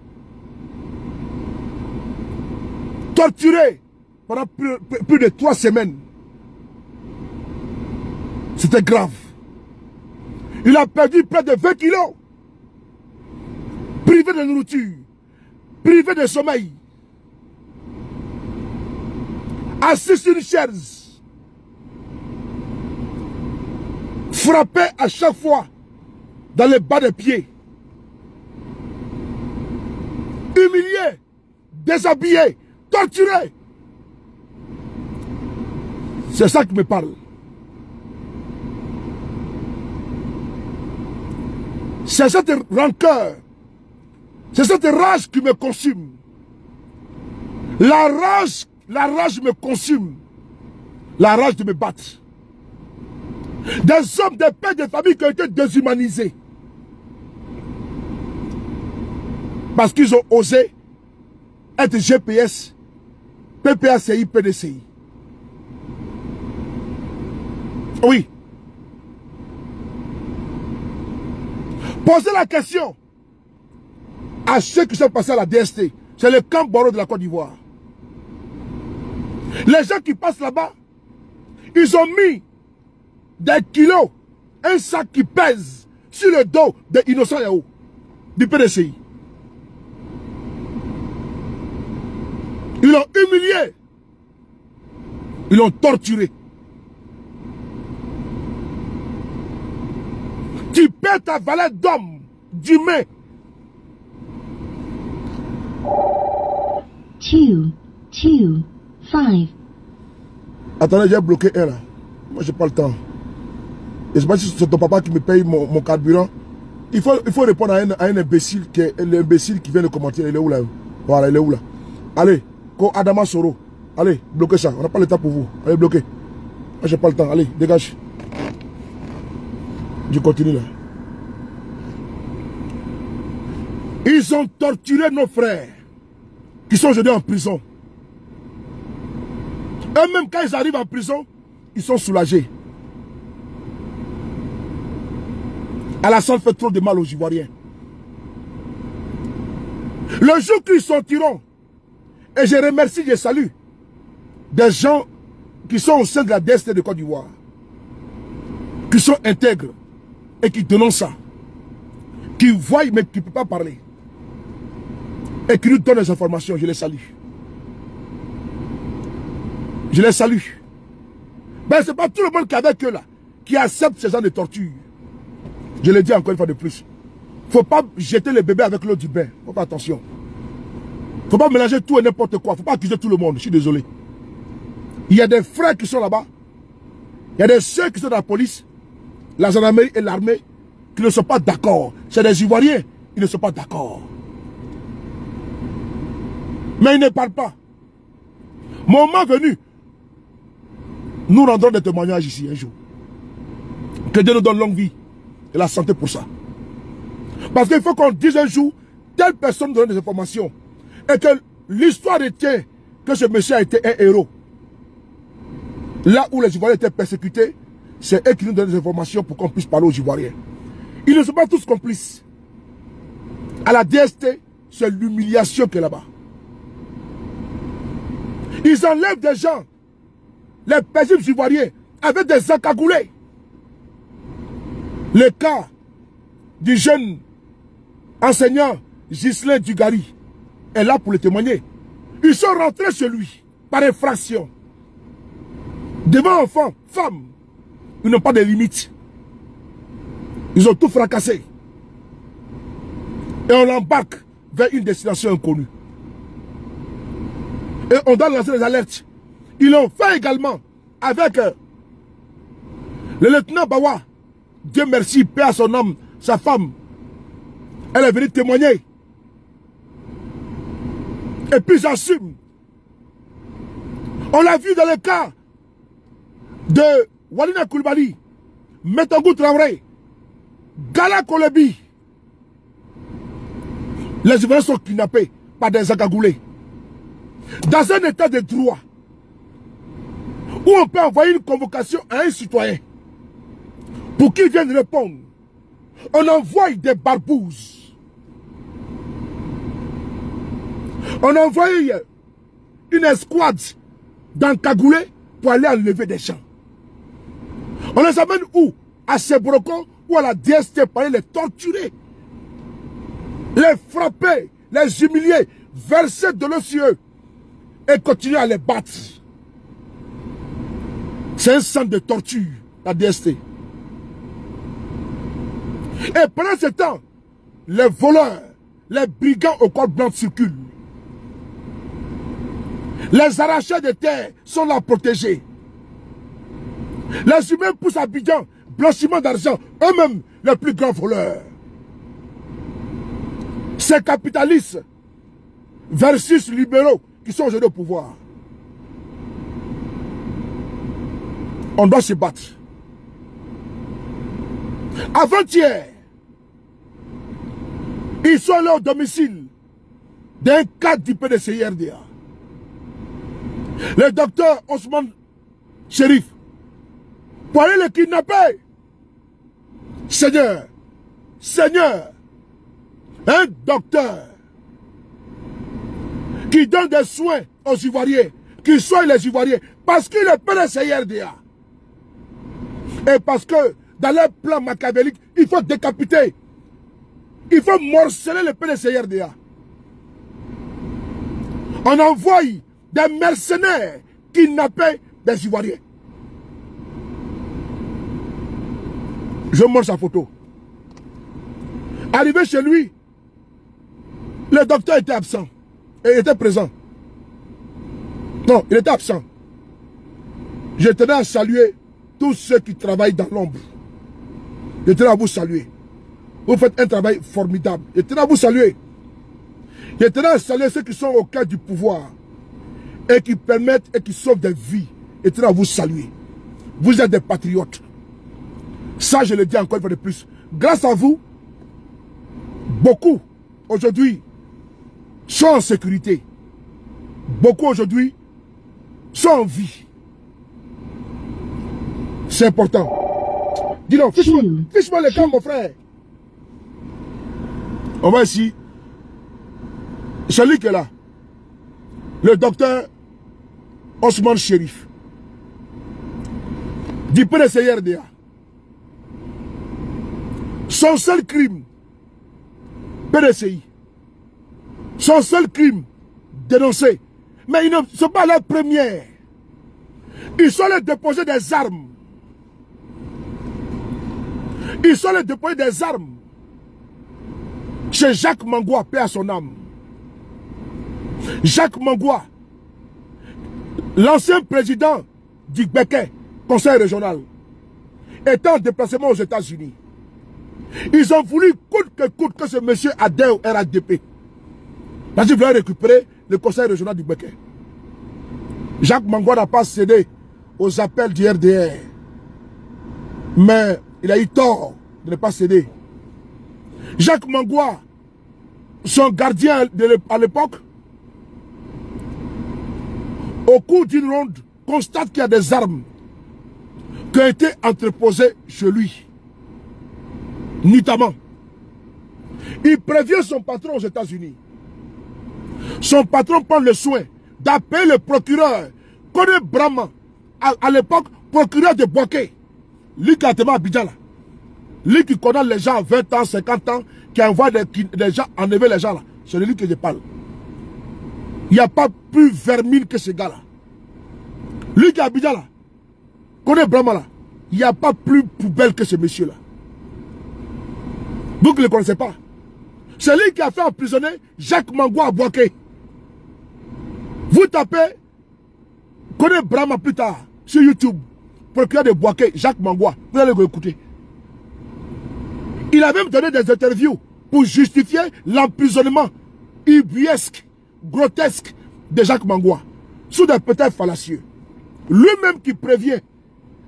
Torturé pendant plus de 3 semaines. C'était grave. Il a perdu près de 20 kilos. Privé de nourriture. Privé de sommeil. Assis sur une chaise. Frappé à chaque fois dans les bas des pieds. Humilié. Déshabillé. Torturé. C'est ça qui me parle. C'est cette rancœur. C'est cette rage qui me consume. La rage me consume. La rage de me battre. Des hommes, des pères de famille qui ont été déshumanisés. Parce qu'ils ont osé être GPS, PPACI, PDCI. Oui. Posez la question à ceux qui sont passés à la DST. C'est le camp Boro de la Côte d'Ivoire. Les gens qui passent là-bas, ils ont mis des kilos, un sac qui pèse sur le dos de Innocent Yao, du PDCI. Ils l'ont humilié. Ils l'ont torturé. Tu perds ta valeur d'homme, d'humain. 2, 2, 5. Attendez, j'ai bloqué un là. Moi, j'ai pas le temps. Et je sais pas si c'est ton papa qui me paye mon carburant. Il faut répondre à un imbécile l'imbécile qui vient de commenter. Il est où là? Voilà, il est où là? Allez, Adama Soro. Allez, bloquez ça. On n'a pas le temps pour vous. Allez, bloquez. Moi, j'ai pas le temps. Allez, dégage. Je continue là. Ils ont torturé nos frères qui sont aujourd'hui en prison. Eux-mêmes, quand ils arrivent en prison, ils sont soulagés. Alassane fait trop de mal aux Ivoiriens. Le jour qu'ils sortiront, et je remercie, je salue des gens qui sont au sein de la DST de Côte d'Ivoire, qui sont intègres et qui dénoncent ça, qui voient mais qui ne peuvent pas parler, et qui nous donnent des informations. Je les salue. Je les salue. Ben, c'est pas tout le monde qui est avec eux là, qui accepte ce genre de torture. Je le dis encore une fois de plus. Faut pas jeter le bébé avec l'eau du bain. Faut pas attention. Faut pas mélanger tout et n'importe quoi. Faut pas accuser tout le monde. Je suis désolé. Il y a des frères qui sont là-bas. Il y a des sœurs qui sont dans la police, la gendarmerie et l'armée qui ne sont pas d'accord. C'est des Ivoiriens. Ils ne sont pas d'accord. Mais ils ne parlent pas. Moment venu, nous rendrons des témoignages ici un jour. Que Dieu nous donne longue vie et la santé pour ça. Parce qu'il faut qu'on dise un jour, telle personne donne des informations. Et que l'histoire retient que ce monsieur a été un héros. Là où les Ivoiriens étaient persécutés, c'est eux qui nous donnent des informations pour qu'on puisse parler aux Ivoiriens. Ils ne sont pas tous complices. À la DST, c'est l'humiliation qui est là-bas. Ils enlèvent des gens, les paisibles Ivoiriens, avec des encagoulés. Le cas du jeune enseignant Ghislain Dugari est là pour le témoigner. Ils sont rentrés chez lui par infraction. Devant enfants, femmes, ils n'ont pas de limites. Ils ont tout fracassé. Et on l'embarque vers une destination inconnue. Et on doit lancer les alertes. Ils l'ont fait également avec le lieutenant Bawa. Dieu merci, paix à son âme, sa femme. Elle est venue témoigner. Et puis j'assume. On l'a vu dans le cas de Walina Koulibaly, Metangou Traoré, Gala Kolebi. Les Ivoiriens sont kidnappés par des agagoulés. Dans un état de droit, où on peut envoyer une convocation à un citoyen pour qu'il vienne répondre, on envoie des barbouzes. On envoie une escouade d'encagoulés pour aller enlever des gens. On les amène où? À Sebroko ou à la DST pour aller les torturer, les frapper, les humilier, verser de l'eau sur eux et continuer à les battre. C'est un centre de torture, la DST. Et pendant ce temps, les voleurs, les brigands au col blanc circulent. Les arracheurs de terre sont là protégés. Les humains poussent à Abidjan, blanchiment d'argent, eux-mêmes les plus grands voleurs. Ces capitalistes versus libéraux qui sont aujourd'hui au pouvoir. On doit se battre. Avant-hier, ils sont allés au domicile d'un cadre du PDCIRDA. Le docteur Ousmane Chérif, pour aller le kidnapper. Seigneur, Seigneur, un docteur qui donne des soins aux Ivoiriens, qui soigne les Ivoiriens, parce qu'il est PDCIRDA. Et parce que dans leur plan machiavélique, il faut décapiter. Il faut morceler le PDCIRDA. On envoie des mercenaires kidnapper des Ivoiriens. Je montre sa photo. Arrivé chez lui, le docteur était absent. Et il était présent. Non, il était absent. Je tenais à saluer tous ceux qui travaillent dans l'ombre. Je tenais à vous saluer. Vous faites un travail formidable. Je tenais à vous saluer. Je tenais à saluer ceux qui sont au cœur du pouvoir et qui permettent et qui sauvent des vies. Je tenais à vous saluer. Vous êtes des patriotes. Ça, je le dis encore une fois de plus. Grâce à vous, beaucoup aujourd'hui sont en sécurité. Beaucoup aujourd'hui sont en vie. C'est important. Dis donc, fiche-moi le camp, mon frère. On va ici. Celui qui est là. Le docteur Ousmane Chérif. Du PDCIRDA. Son seul crime, PDCI. Son seul crime, dénoncé. Mais ils ne sont pas la première. Ils sont allés déposer des armes. Ils sont allés déposer des armes chez Jacques Mangwa, paix à son âme. Jacques Mangwa, l'ancien président du Gbeke, conseil régional, était en déplacement aux États-Unis. Ils ont voulu coûte que ce monsieur adhère au RHDP. Parce qu'ils voulaient récupérer le conseil régional du Gbeke. Jacques Mangwa n'a pas cédé aux appels du RDR. Mais il a eu tort de ne pas céder. Jacques Mangwa, son gardien à l'époque, au cours d'une ronde, constate qu'il y a des armes qui ont été entreposées chez lui. Notamment. Il prévient son patron aux États-Unis. Son patron prend le soin d'appeler le procureur Kone Brahma, à l'époque, procureur de Boaké. Lui qui a été à Abidjan là. Lui qui connaît les gens à 20 ans, 50 ans, qui envoie des gens, enlever les gens là. C'est de lui que je parle. Il n'y a pas plus vermine que ce gars là. Lui qui est à Abidjan là, Kone Brahma là, il n'y a pas plus poubelle que ce monsieur là. Vous ne le connaissez pas. C'est lui qui a fait emprisonner Jacques Mangwa à Boaké. Vous tapez Kone Brahma plus tard sur YouTube. Procureur de Boaké, Jacques Mangwa. Vous allez écouter. Il a même donné des interviews pour justifier l'emprisonnement ubuesque, grotesque de Jacques Mangwa. Sous des prétextes fallacieux. Lui-même qui prévient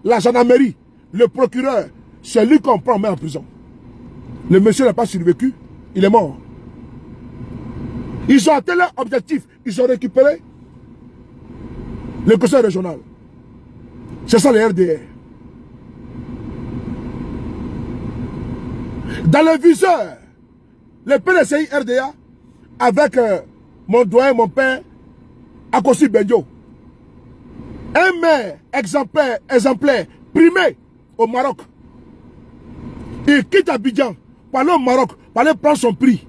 la gendarmerie, le procureur, c'est lui qu'on prend en main en prison. Le monsieur n'a pas survécu, il est mort. Ils ont atteint leur objectif, ils ont récupéré le conseil régional. C'est ça le RDR. Dans le viseur, le PDCI RDA, avec mon doyen, mon père, Akossi Benjo, un maire exemplaire, primé au Maroc. Il quitte Abidjan, pour aller au Maroc, pour aller prendre son prix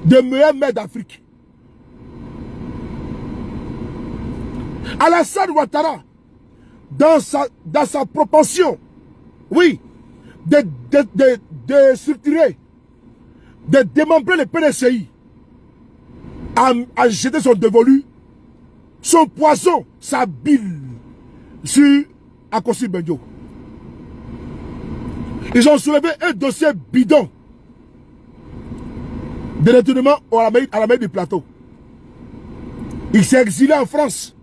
de meilleur maire d'Afrique. Alassane Ouattara, dans sa propension, oui, de structurer, de démembrer le PDCI, a jeté son dévolu, son poison, sa bile sur Akossi Benjo. Ils ont soulevé un dossier bidon de détournement à la mairie du plateau. Il s'est exilé en France.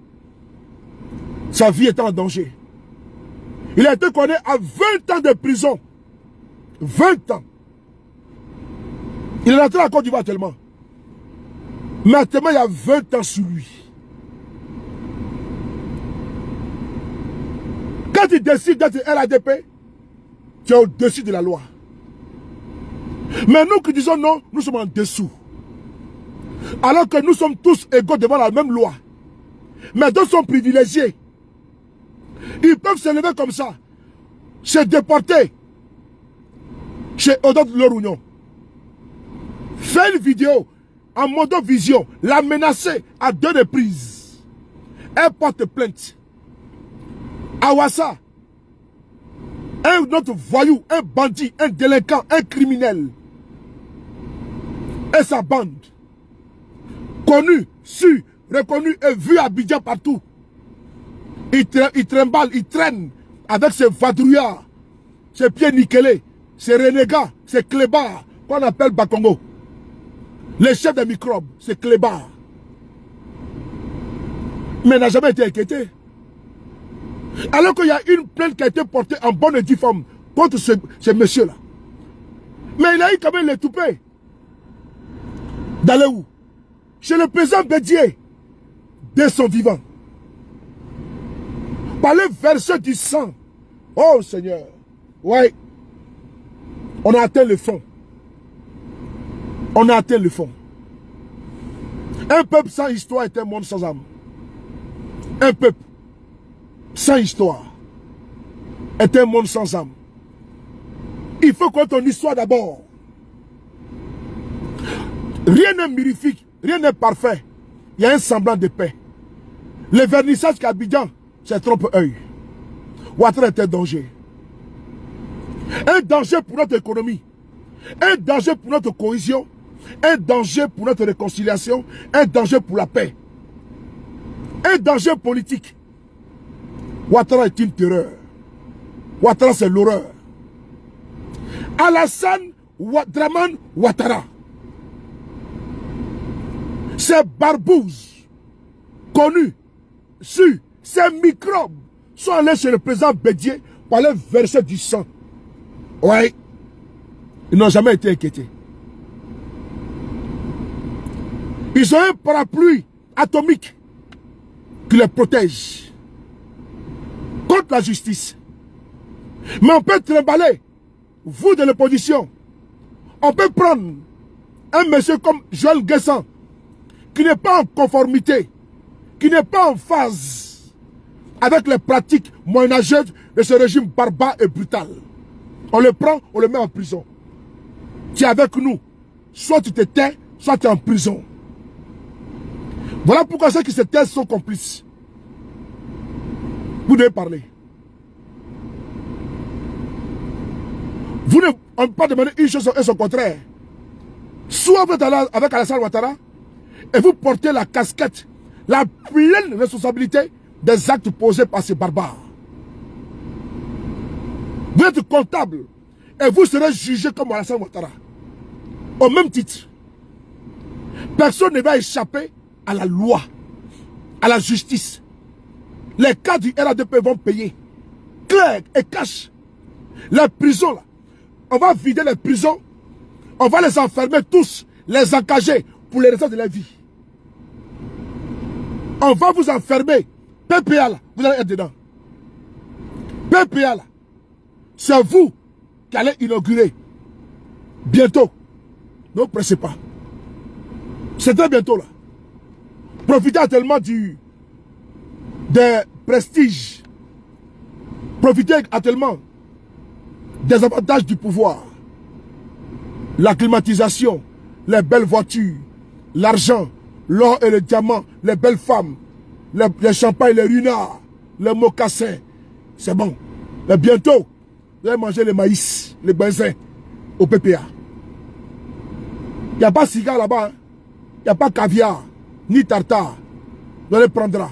Sa vie était en danger. Il a été condamné à 20 ans de prison. 20 ans. Il est rentré en Côte d'Ivoire actuellement. Mais actuellement, il y a 20 ans sur lui. Quand il décide d'être RADP, tu es au-dessus de la loi. Mais nous qui disons non, nous sommes en dessous. Alors que nous sommes tous égaux devant la même loi. Mais d'autres sont privilégiés. Ils peuvent se lever comme ça, se déporter chez Odot Lorounion. Faire une vidéo en modo-vision, la menacer à 2 reprises. Elle porte plainte. Awassa, un autre voyou, un bandit, un délinquant, un criminel. Et sa bande. Connu, su, reconnu et vu à Abidjan partout. Il trimballe, il traîne avec ses vadrouillards, ses pieds nickelés, ses renégats, ses clébards, qu'on appelle Bakongo. Les chefs des microbes, c'est clébards. Mais il n'a jamais été inquiété. Alors qu'il y a une plainte qui a été portée en bonne et due forme contre ce monsieur-là. Mais il a eu quand même les toupets. D'aller où? Chez le président Bédier, dès son vivant. Par le verset du sang. Oh Seigneur. Ouais. On a atteint le fond. On a atteint le fond. Un peuple sans histoire est un monde sans âme. Un peuple sans histoire est un monde sans âme. Il faut connaître ton histoire d'abord. Rien n'est mirifique, rien n'est parfait. Il y a un semblant de paix. Le vernissage qu'Abidjan, c'est trompe-œil. Ouattara est un danger. Un danger pour notre économie. Un danger pour notre cohésion. Un danger pour notre réconciliation. Un danger pour la paix. Un danger politique. Ouattara est une terreur. Ouattara, c'est l'horreur. Alassane Dramane Ouattara. Ces barbouzes connus, sur ces microbes, sont allés chez le président Bédié pour aller verser du sang. Oui. Ils n'ont jamais été inquiétés. Ils ont un parapluie atomique qui les protège contre la justice. Mais on peut trimballer, vous de l'opposition, on peut prendre un monsieur comme Joël Guessan, qui n'est pas en conformité, qui n'est pas en phase avec les pratiques moyenâgeuses de ce régime barbare et brutal. On le prend, on le met en prison. Tu es avec nous. Soit tu te tais, soit tu es en prison. Voilà pourquoi ceux qui se taisent sont complices. Vous devez parler. Vous ne on peut pas demander une chose et son contraire. Soit vous êtes avec Alassane Ouattara et vous portez la casquette, la pleine responsabilité des actes posés par ces barbares. Vous êtes comptable et vous serez jugé comme Alassane Ouattara. Au même titre. Personne ne va échapper à la loi, à la justice. Les cas du RADP vont payer. Clair et cash. Les prisons, là, on va vider les prisons. On va les enfermer tous, les encager pour les restes de la vie. On va vous enfermer. PPA, là, vous allez être dedans. PPA, là, c'est vous qui allez inaugurer. Bientôt. Ne vous pressez pas. C'est très bientôt, là. Profitez actuellement des prestiges. Profitez actuellement des avantages du pouvoir. La climatisation, les belles voitures, l'argent, l'or et le diamant, les belles femmes, les champagnes, les runards, les mocassins. C'est bon. Mais bientôt, vous allez manger le maïs, les baisins au PPA. Il n'y a pas de cigare là-bas. Il n'y a pas de caviar, ni tartare. Vous allez prendre.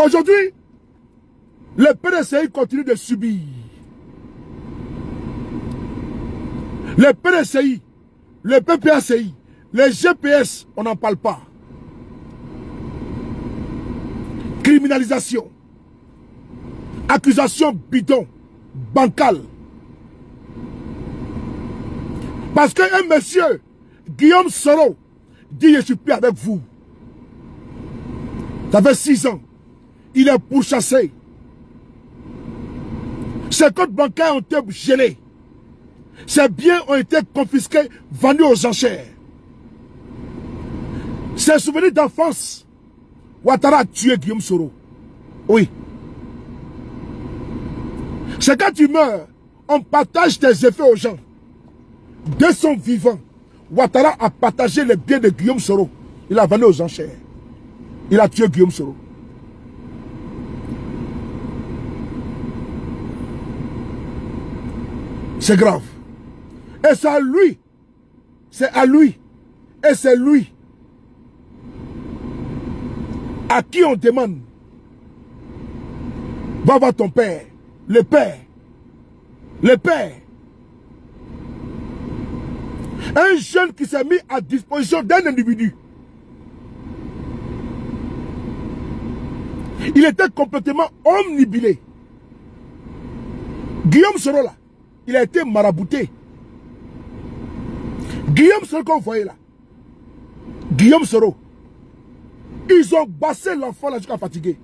Aujourd'hui, le PDCI continue de subir. Le PDCI, le PPACI, les GPS, on n'en parle pas. Criminalisation. Accusation bidon, bancale. Parce qu'un monsieur, Guillaume Soro, dit je suis plus avec vous. Ça fait 6 ans. Il est pourchassé. Ses comptes bancaires ont été gelés. Ses biens ont été confisqués, vendus aux enchères. Ses souvenirs d'enfance, Ouattara a tué Guillaume Soro. Oui. C'est quand tu meurs, on partage tes effets aux gens. De son vivant, Ouattara a partagé les biens de Guillaume Soro. Il a vendu aux enchères. Il a tué Guillaume Soro. C'est grave. Et c'est à lui. C'est à lui. Et c'est lui à qui on demande. Va voir ton père. Le père. Le père. Un jeune qui s'est mis à disposition d'un individu. Il était complètement omnibilé. Guillaume Soro là, il a été marabouté. Guillaume Soro qu'on voyait là. Guillaume Soro. Ils ont bassé l'enfant là jusqu'à fatiguer.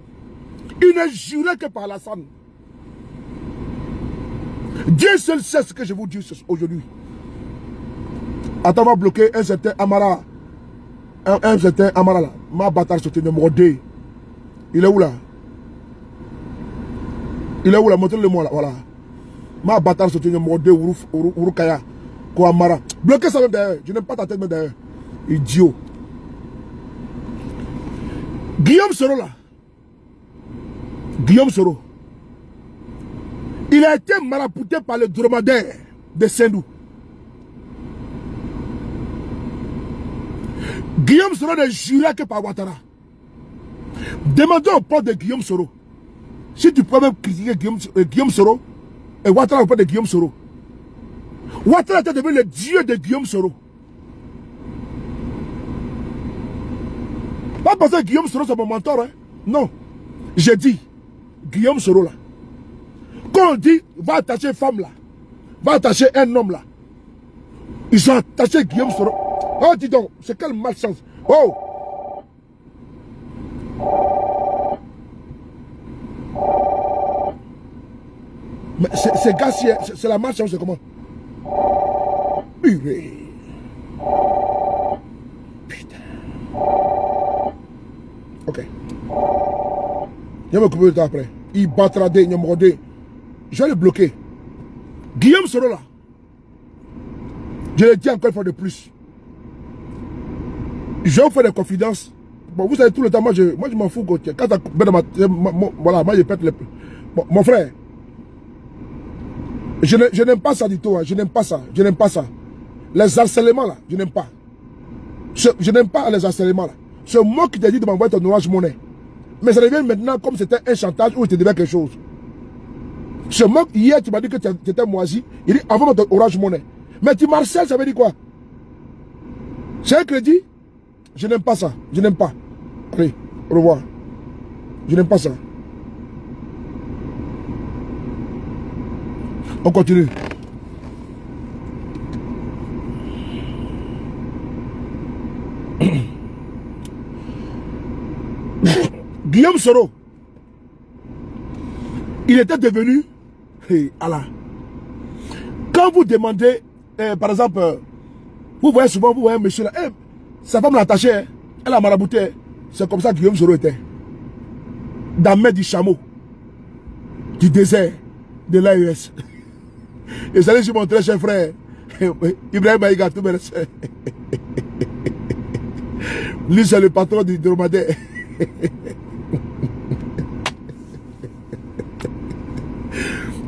Il ne jurait que par Alassane. Dieu seul sait ce que je vous dis aujourd'hui. Attends, on va bloquer un certain Amara. Un certain Amara là. Ma bâtard sur le numéro 2. Il est où là? Il est où là? Montrez-le moi là. Voilà. Ma bâtard sur le numéro 2. Urukaya. Ko Amara. Bloquez ça même derrière. Je n'aime pas ta tête même derrière. Idiot. Guillaume Soro là. Guillaume Soro. Il a été marabouté par le dromadaire de Saint-Loup. Guillaume Soro ne jura que par Ouattara. Demandez au pote de Guillaume Soro. Si tu peux même critiquer Guillaume Soro et Ouattara au pote de Guillaume Soro. Ouattara était devenu le dieu de Guillaume Soro. Pas parce que Guillaume Soro c'est mon mentor, hein? Non. J'ai dit, Guillaume Soro là. Quand on dit, va attacher femme là, va attacher un homme là. Ils ont attaché Guillaume Soro. Oh, dis donc, c'est quelle malchance. Oh! Mais ces gars, c'est la malchance, c'est comment? Purée. Putain. Ok. Je vais me couper le temps après. Il battra des numéros 2. Je vais le bloquer. Guillaume Soro là. Je le dis encore une fois de plus. Je vais vous faire des confidences. Bon, vous savez, tout le temps, moi je m'en fous. Quand voilà, moi je pète les... Bon, mon frère, je n'aime pas ça du tout. Hein. Je n'aime pas ça. Je n'aime pas ça. Les harcèlements là, je n'aime pas. Je n'aime pas les harcèlements là. C'est moi qui t'ai dit de m'envoyer ton Orange Money. Mais ça devient maintenant comme c'était un chantage où il te devait quelque chose. C'est moi, hier tu m'as dit que tu étais moisi. Il dit envoie-moi ton Orange Money. Mais tu marcelles, ça veut dire quoi? C'est un crédit? Je n'aime pas ça. Je n'aime pas. Allez, au revoir. Je n'aime pas ça. On continue. Guillaume Soro, il était devenu, hey, Allah. Quand vous demandez, par exemple, vous voyez souvent, vous voyez un monsieur là, sa femme l'a attaché, hein, elle a marabouté, hein. C'est comme ça que Guillaume Soro était. Dans la main du chameau, du désert, de l'AES. Et ça sur mon très cher frère, Ibrahim Baïga, tout le lui, c'est le patron du dromadaire.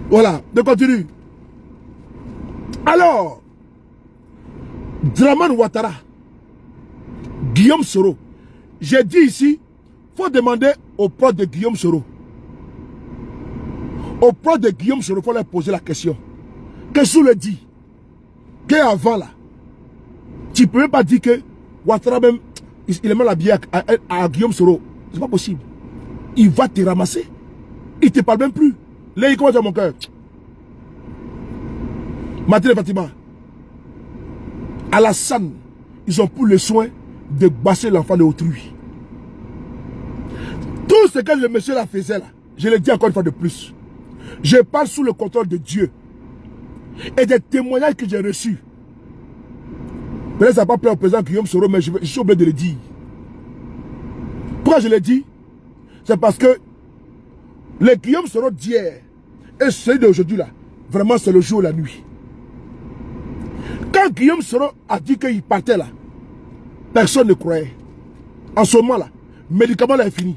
Voilà, on continue. Alors, Dramane Ouattara, Guillaume Soro, j'ai dit ici, il faut demander au pote de Guillaume Soro. Au pote de Guillaume Soro, il faut leur poser la question. Qu'est-ce que le dit? Qu'avant là, tu ne peux même pas dire que Ouattara même, il est mal habillé à Guillaume Soro. C'est pas possible. Il va te ramasser. Il ne te parle même plus. Là, il commence à mon cœur. Mathilde Fatima. Alassane, ils ont pris le soin de basser l'enfant de autrui. Tout ce que le monsieur là faisait là, je le dis encore une fois de plus. Je parle sous le contrôle de Dieu. Et des témoignages que j'ai reçus. Peut-être ça n'a pas plu au président Guillaume Soro, mais je suis obligé de le dire. Pourquoi je le dis? C'est parce que le Guillaume Soro d'hier et celui d'aujourd'hui là, vraiment c'est le jour et la nuit. Quand Guillaume Soro a dit qu'il partait là, personne ne croyait. En ce moment là, le médicament là est fini.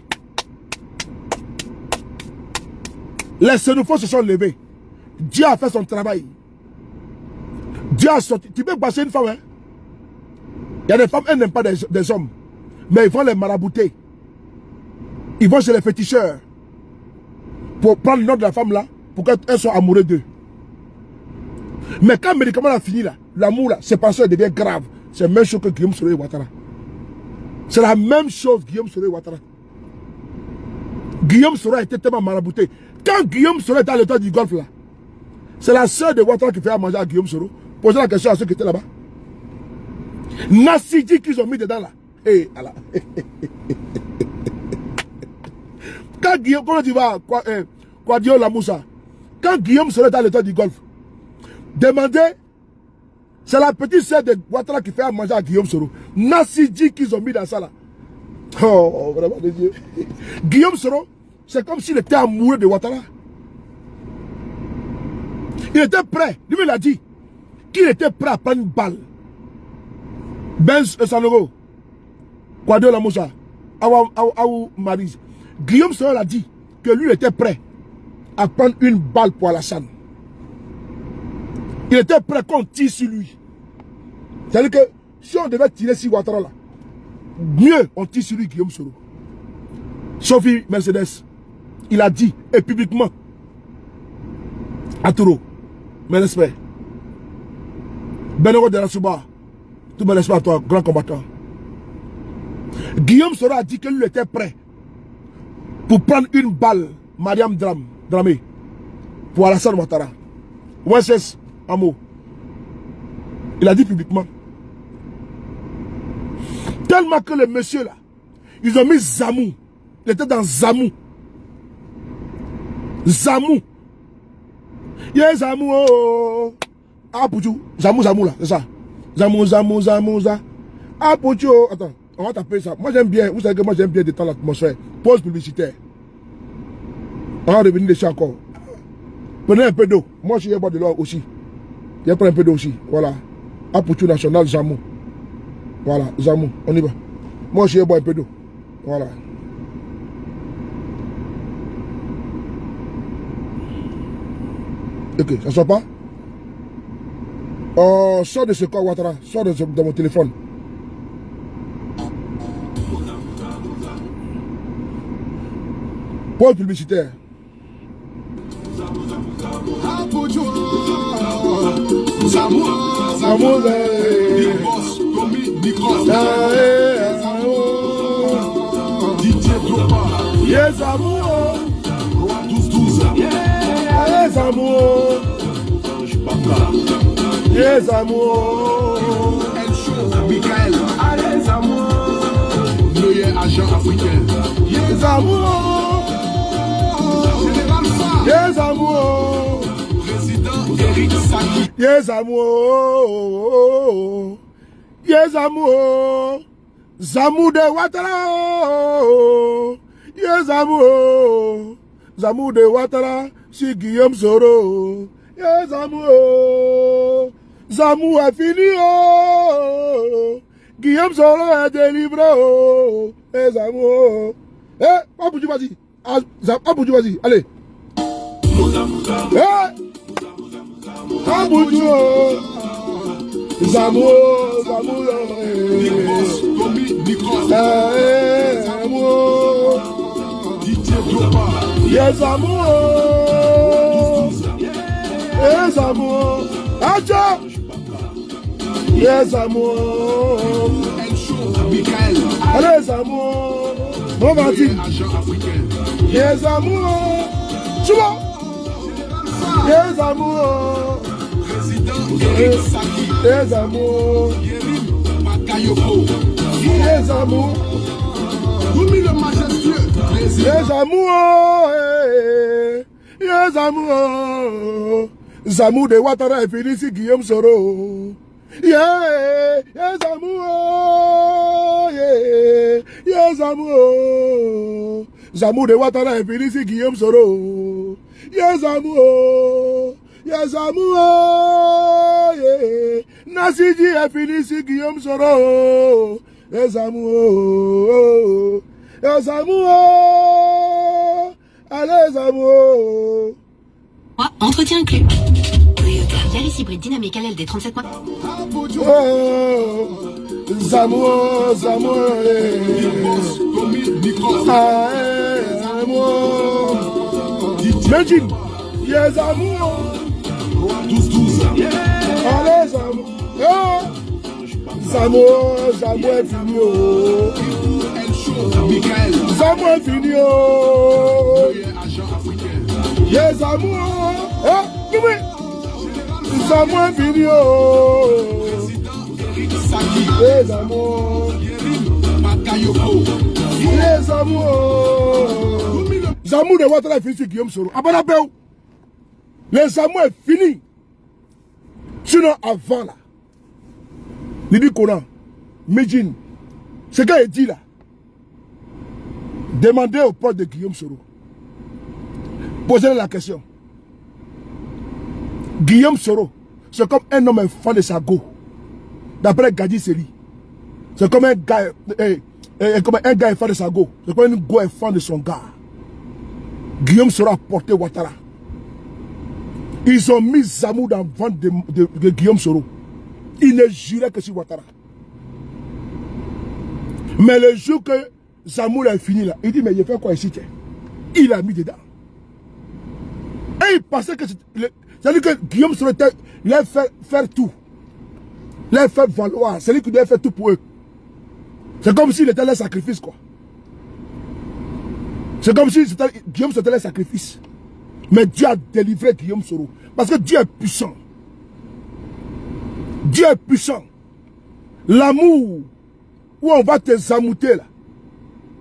Les xénophobes se sont levés. Dieu a fait son travail. Dieu a sorti. Tu peux passer une femme, hein? Il y a des femmes, elles n'aiment pas des hommes. Mais ils vont les marabouter. Ils vont chez les féticheurs. Pour prendre le nom de la femme là, pour qu'elle soit amoureuse d'eux. Mais quand le médicament a fini là, l'amour là, séparation devient grave. C'est la même chose que Guillaume Soro et Ouattara. C'est la même chose Guillaume Soro et Ouattara. Guillaume Soro a été tellement marabouté. Quand Guillaume Soro est dans l'état du golfe là, c'est la sœur de Ouattara qui fait à manger à Guillaume Soro. Posez la question à ceux qui étaient là-bas. Nassidi qu'ils ont mis dedans là. Hey, Allah. Quand Guillaume, comment tu vas, quoi Dieu la Moussa? Quand Guillaume Soro est dans l'état du golfe, demandez, c'est la petite sœur de Ouattara qui fait à manger à Guillaume Soro. Nassidi qu'ils ont mis dans ça là. Oh, vraiment de Dieu. Guillaume Soro, c'est comme s'il était amoureux de Ouattara. Il était prêt, lui-même l'a dit, qu'il était prêt à prendre une balle. Benz et Sanoro, Kwadeo la Moussa, Aou Marise. Guillaume Soro l'a dit, que lui était prêt à prendre une balle pour Alassane. Il était prêt qu'on tire sur lui. C'est-à-dire que si on devait tirer sur Ouattara là, mieux on tire sur lui Guillaume Soro. Sophie Mercedes, il a dit, et publiquement, à Touro, mes respects. Benero de la Souba, tout mes respects à toi, grand combattant. Guillaume Soro a dit que lui était prêt pour prendre une balle, Mariam Dramé, pour Alassane Ouattara. OSS, Amo. Il a dit publiquement. Tellement que les messieurs là, ils ont mis Zamou. Il était dans Zamou. Zamou. Yeah, Zamou. Oh. Ah, Pouchou. Zamou là, c'est ça. Zamou. Ah, Pouchou. Attends, on va taper ça. Moi j'aime bien, vous savez que moi j'aime bien détendre l'atmosphère. Pause publicitaire. On va revenir dessus encore. Prenez un peu d'eau. Moi je vais boire de l'eau aussi. Je vais prendre un peu d'eau aussi. Voilà. Ah, Pouchou national, Zamou. Voilà, Zamou. On y va. Moi je vais boire un peu d'eau. Voilà. Ok, ça sort pas? Oh, sors de ce corps, Ouattara. Sors de mon téléphone. Pause publicitaire. Yes, amour. Yes, amour. Yes, amour. Michael. Allez, amour. Meilleur agent africain. Yes, amour. Yes, amour. Président Eric Saki. Yes, amour. Yes, amour. Zamou de Ouattara. Yes, amour. Zamou de Ouattara. Si Guillaume Soro. Yes, amour. Zamou a fini. Oh. Guillaume Soro est délivré. Oh. Yes, amour. Eh, Abouji, vas-y. Abouji, vas-y. Allez. Eh. Abouji. Zamou. Zamou. Yes, amour. Yes, amour. Acha. Yes, amour. Allez, amour. Bon, vas-y. Yes, amour. Tu vois? Yes, amour. Yes, amour. Yes, amour. Yes, amour. Yes, amour. Zamou de Ouattara est fini si Guillaume Soro. Yeah, yes, amour. Yeah, yes, amour. Zamou de Ouattara est fini si Guillaume Soro. Yes, amour. Yes, amour. Yeah, Nassidji est fini si Guillaume Soro. Yes, amour. Yes, amour. Allez, amour. Entretien inclus. Yaris hybride dynamique à LD 37 mois. Oh, Zamou, Zamou, amour. Imagine, yes, amour. Allez, Zamou. Zamou, Zamou est fini. Zamou est fini. Yes, amour. Oui. Zamou est fini. Yes, amour. Yes, amour. Zamou de Ouattara est fini sur Guillaume Soro. Abanabéou. Les Zamou est fini. Sinon, avant là, Libi Konan, Medjin, ce qu'il a dit là, demandez au pote de Guillaume Soro. Posez la question. Guillaume Soro, c'est comme un homme fan de sa go. D'après Gadi Seri. C'est comme un gars, comme un gars est fan de sa go. C'est comme un go est fan de son gars. Guillaume Soro a porté Ouattara. Ils ont mis Zamou dans le ventre de Guillaume Soro. Il ne jurait que sur Ouattara. Mais le jour que Zamou est fini là, il dit mais il fait quoi ici? Il a mis dedans. Et il pensait que c'est-à-dire que Guillaume Soro il a fait faire tout. Il a fait valoir. C'est lui qui doit faire tout pour eux. C'est comme s'il était leur sacrifice quoi. C'est comme si Guillaume Soro était leur sacrifice. Mais Dieu a délivré Guillaume Soro. Parce que Dieu est puissant. Dieu est puissant. L'amour, où on va te zamouter là.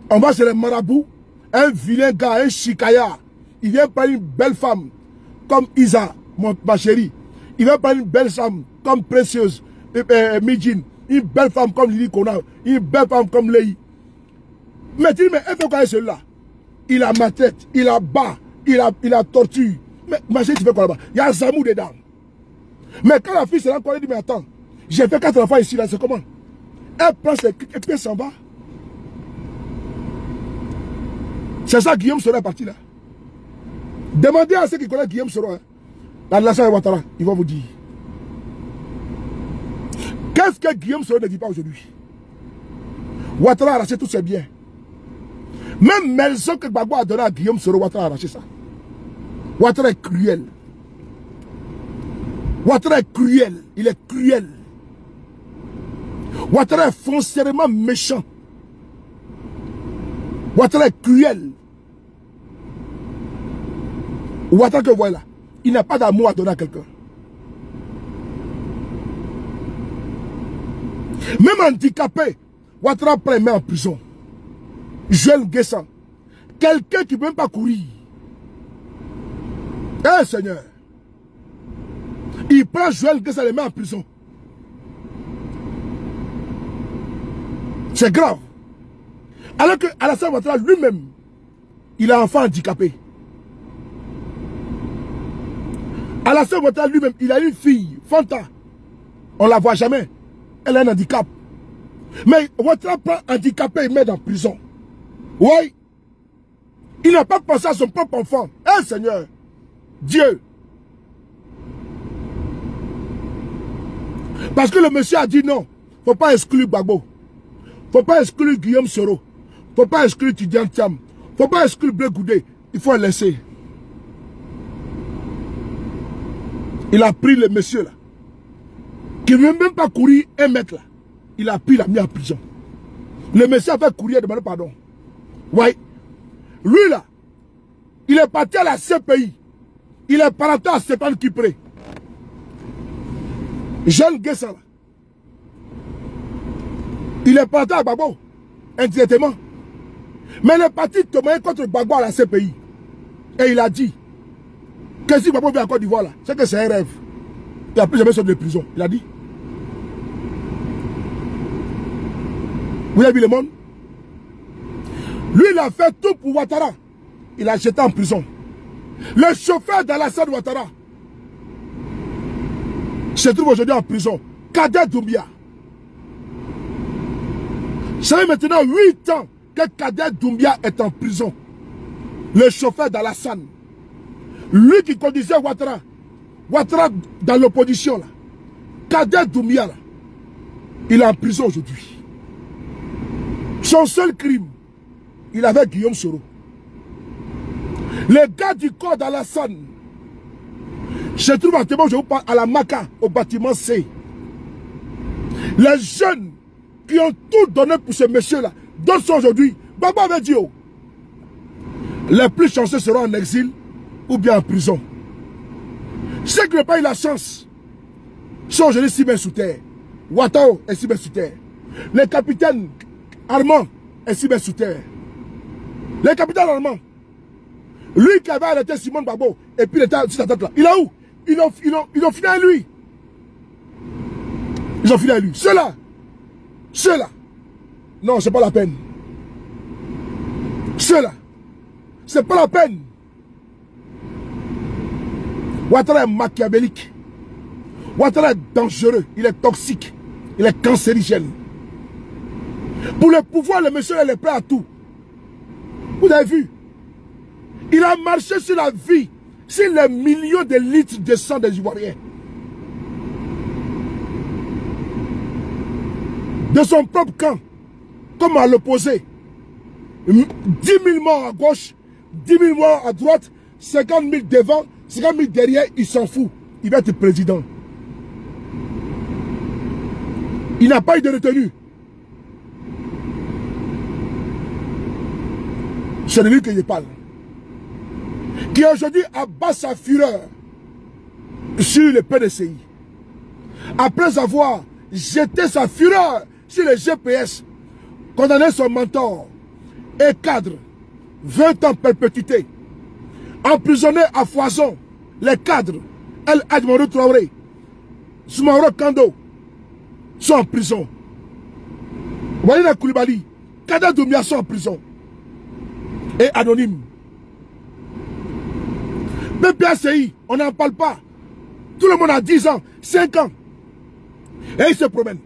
On va chez les marabouts. Un vilain gars, un chicaya. Il vient prendre une belle femme comme Isa, ma chérie. Il vient prendre une belle femme comme Précieuse, Midjin. Une belle femme comme Lili Kona. Une belle femme comme Lei. Mais tu dis, mais elle fait quoi celui-là? Il a ma tête, il a bas, il a torture. Mais ma chérie, tu fais quoi là-bas? Il y a Zamou dedans. Mais quand la fille se rend compte, elle dit, mais attends, j'ai fait 4 enfants ici, là, c'est comment? Elle prend ses clics et puis elle s'en va. C'est ça, Guillaume Soro est parti là. Demandez à ceux qui connaissent Guillaume Soro, hein, la nation de Ouattara, ils vont vous dire. Qu'est-ce que Guillaume Soro ne dit pas aujourd'hui? Ouattara a arraché tous ses biens. Même maison que Gbagbo a donné à Guillaume Soro, Ouattara a arraché ça. Ouattara est cruel. Ouattara est cruel. Il est cruel. Ouattara est foncièrement méchant. Ouattara est cruel. Ouattara que vous voyez là, il n'a pas d'amour à donner à quelqu'un. Même handicapé, Ouattara prend les mains en prison. Joël Nguessan, quelqu'un qui ne peut même pas courir. Eh Seigneur, il prend Joël Nguessan les mains en prison. C'est grave. Alors que Alassane Ouattara lui-même, il a un enfant handicapé. Alassane Ouattara lui-même, il a une fille, Fanta. On ne la voit jamais. Elle a un handicap. Mais Ouattara prend handicapé et met en prison. Oui. Il n'a pas pensé à son propre enfant. Eh Seigneur, Dieu. Parce que le monsieur a dit non. Il ne faut pas exclure Gbagbo. Il ne faut pas exclure Guillaume Soro. Il ne faut pas exclure Tidiane Thiam. Il ne faut pas exclure Blé Goudé. Il faut le laisser. Il a pris le monsieur là. Qui ne veut même pas courir 1 mètre là. Il a pris, il l'a mis en prison. Le monsieur a fait courir et demander pardon. Oui. Lui là, il est parti à la CPI. Il est parti à Stéphane Kipré. Jeune Nguessan là. Il est parti à Gbagbo. Indirectement. Mais il est parti témoigner contre Gbagbo à la CPI. Et il a dit que si Gbagbo vient en Côte d'Ivoire là, c'est que c'est un rêve. Il n'a plus jamais sorti de prison. Il a dit. Vous avez vu le monde? Lui, il a fait tout pour Ouattara. Il a jeté en prison. Le chauffeur d'Alassane Ouattara se trouve aujourd'hui en prison. Kader Doumbia. Ça fait maintenant 8 ans que Kader Doumbia est en prison. Le chauffeur d'Alassane. Lui qui conduisait Ouattara. Ouattara dans l'opposition là. Kader Doumbia là. Il est en prison aujourd'hui. Son seul crime, il avait Guillaume Soro. Les gars du corps d'Alassane se trouvent en témoin, je vous parle, à la Maca, au bâtiment C. Les jeunes qui ont tout donné pour ce monsieur-là, d'autres sont aujourd'hui, Gbagbo avait dit, oh, les plus chanceux seront en exil ou bien en prison. Ceux qui n'ont pas eu la chance sont aujourd'hui 6 mètres sous terre. Ouattao est 6 mètres sous terre. Les capitaines Armand est 6 mètres sous terre. Les capitaines Armand, lui qui avait arrêté Simone Gbagbo, et puis il était sur sa tête là. Il est où? Ils ont fini à lui. Ils ont fini à lui. Ceux-là. Non, c'est pas la peine. Ceux-là. C'est pas la peine. Ouattara est machiavélique. Ouattara est dangereux. Il est toxique. Il est cancérigène. Pour le pouvoir, le monsieur il est prêt à tout. Vous avez vu? Il a marché sur la vie, sur les millions de litres de sang des Ivoiriens. De son propre camp, comme à l'opposé. 10 000 morts à gauche, 10 000 morts à droite, 50 000 devant, 50 000 derrière, il s'en fout. Il va être président. Il n'a pas eu de retenue. C'est de lui que je parle. Qui aujourd'hui abat sa fureur sur le PDCI. Après avoir jeté sa fureur sur le GPS, condamné son mentor et cadre, 20 ans perpétuité, emprisonné à foison, les cadres, El Admourou Traoré, Soumaoro Kando, sont en prison. Walina Koulibaly, Kada Doumbia sont en prison. Et anonyme. PPACI, on n'en parle pas. Tout le monde a 10 ans, 5 ans. Et il se promène.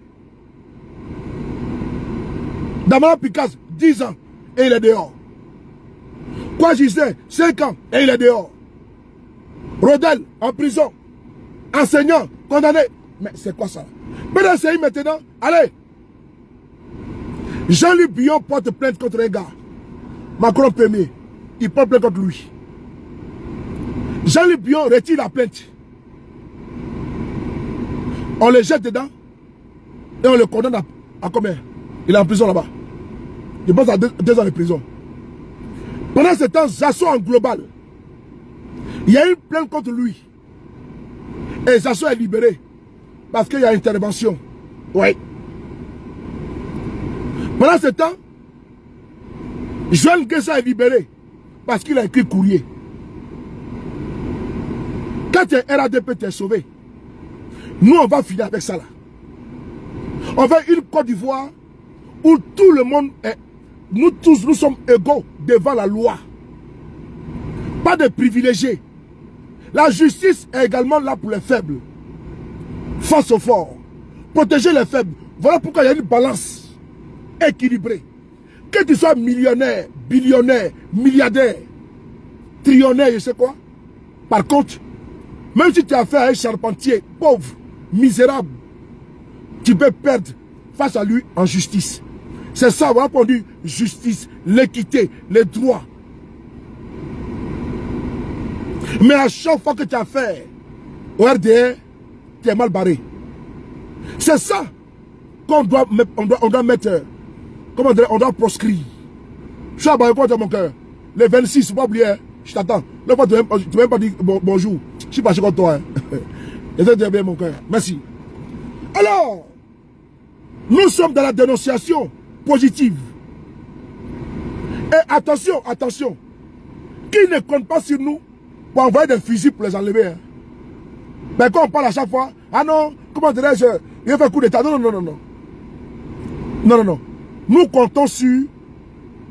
Damara Picasso, 10 ans. Et il est dehors. Quoi j'y sais, 5 ans. Et il est dehors. Rodel, en prison. Enseignant, condamné. Mais c'est quoi ça? PDCI maintenant, allez. Jean-Luc Billon porte plainte contre un gars. Macron premier, il porte plainte contre lui. Jean-Luc Billon retire la plainte. On le jette dedans et on le condamne à combien? Il est en prison là-bas. Il passe à 2 ans de prison. Pendant ce temps, Zasso en global, il y a une plainte contre lui. Et Zasso est libéré. Parce qu'il y a intervention. Oui. Pendant ce temps, Joël Guessa est libéré. Parce qu'il a écrit courrier. Quand tu es RADP, tu es sauvé. Nous, on va finir avec ça là. On veut une Côte d'Ivoire où tout le monde est... Nous tous, nous sommes égaux devant la loi. Pas de privilégiés. La justice est également là pour les faibles. Face aux forts. Protéger les faibles. Voilà pourquoi il y a une balance équilibrée. Que tu sois millionnaire, billionnaire, milliardaire, trillionnaire, je sais quoi. Par contre, même si tu as fait un charpentier pauvre, misérable, tu peux perdre face à lui en justice. C'est ça, on va prendre justice, l'équité, les droits. Mais à chaque fois que tu as fait au RDR, tu es mal barré. C'est ça qu'on doit mettre, comment dire, on doit proscrire. Je suis à Baïko de mon cœur. Les 26, faut pas oublier, je t'attends. Là, tu ne m'as pas dit bonjour. Je suis pas chez toi. J'étais bien mon cœur. Merci. Alors, nous sommes dans la dénonciation positive. Et attention, attention. Qui ne compte pas sur nous pour envoyer des fusils pour les enlever. Hein? Mais quand on parle à chaque fois, ah non, comment dirais-je, il a fait coup d'état. Non, non, non, non. Non, non, non. Nous comptons sur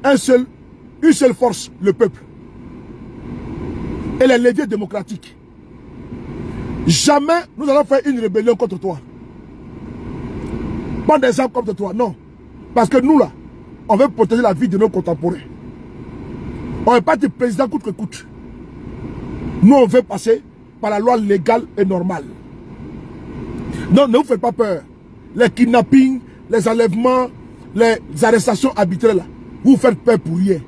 une seule force, le peuple. Et les leviers démocratiques. Jamais nous allons faire une rébellion contre toi. Pas des gens contre toi, non. Parce que nous là, on veut protéger la vie de nos contemporains. On ne veut pas être président coûte que coûte. Nous on veut passer par la loi légale et normale. Non, ne vous faites pas peur. Les kidnappings, les enlèvements, les arrestations arbitraires là, vous faites peur pour rien.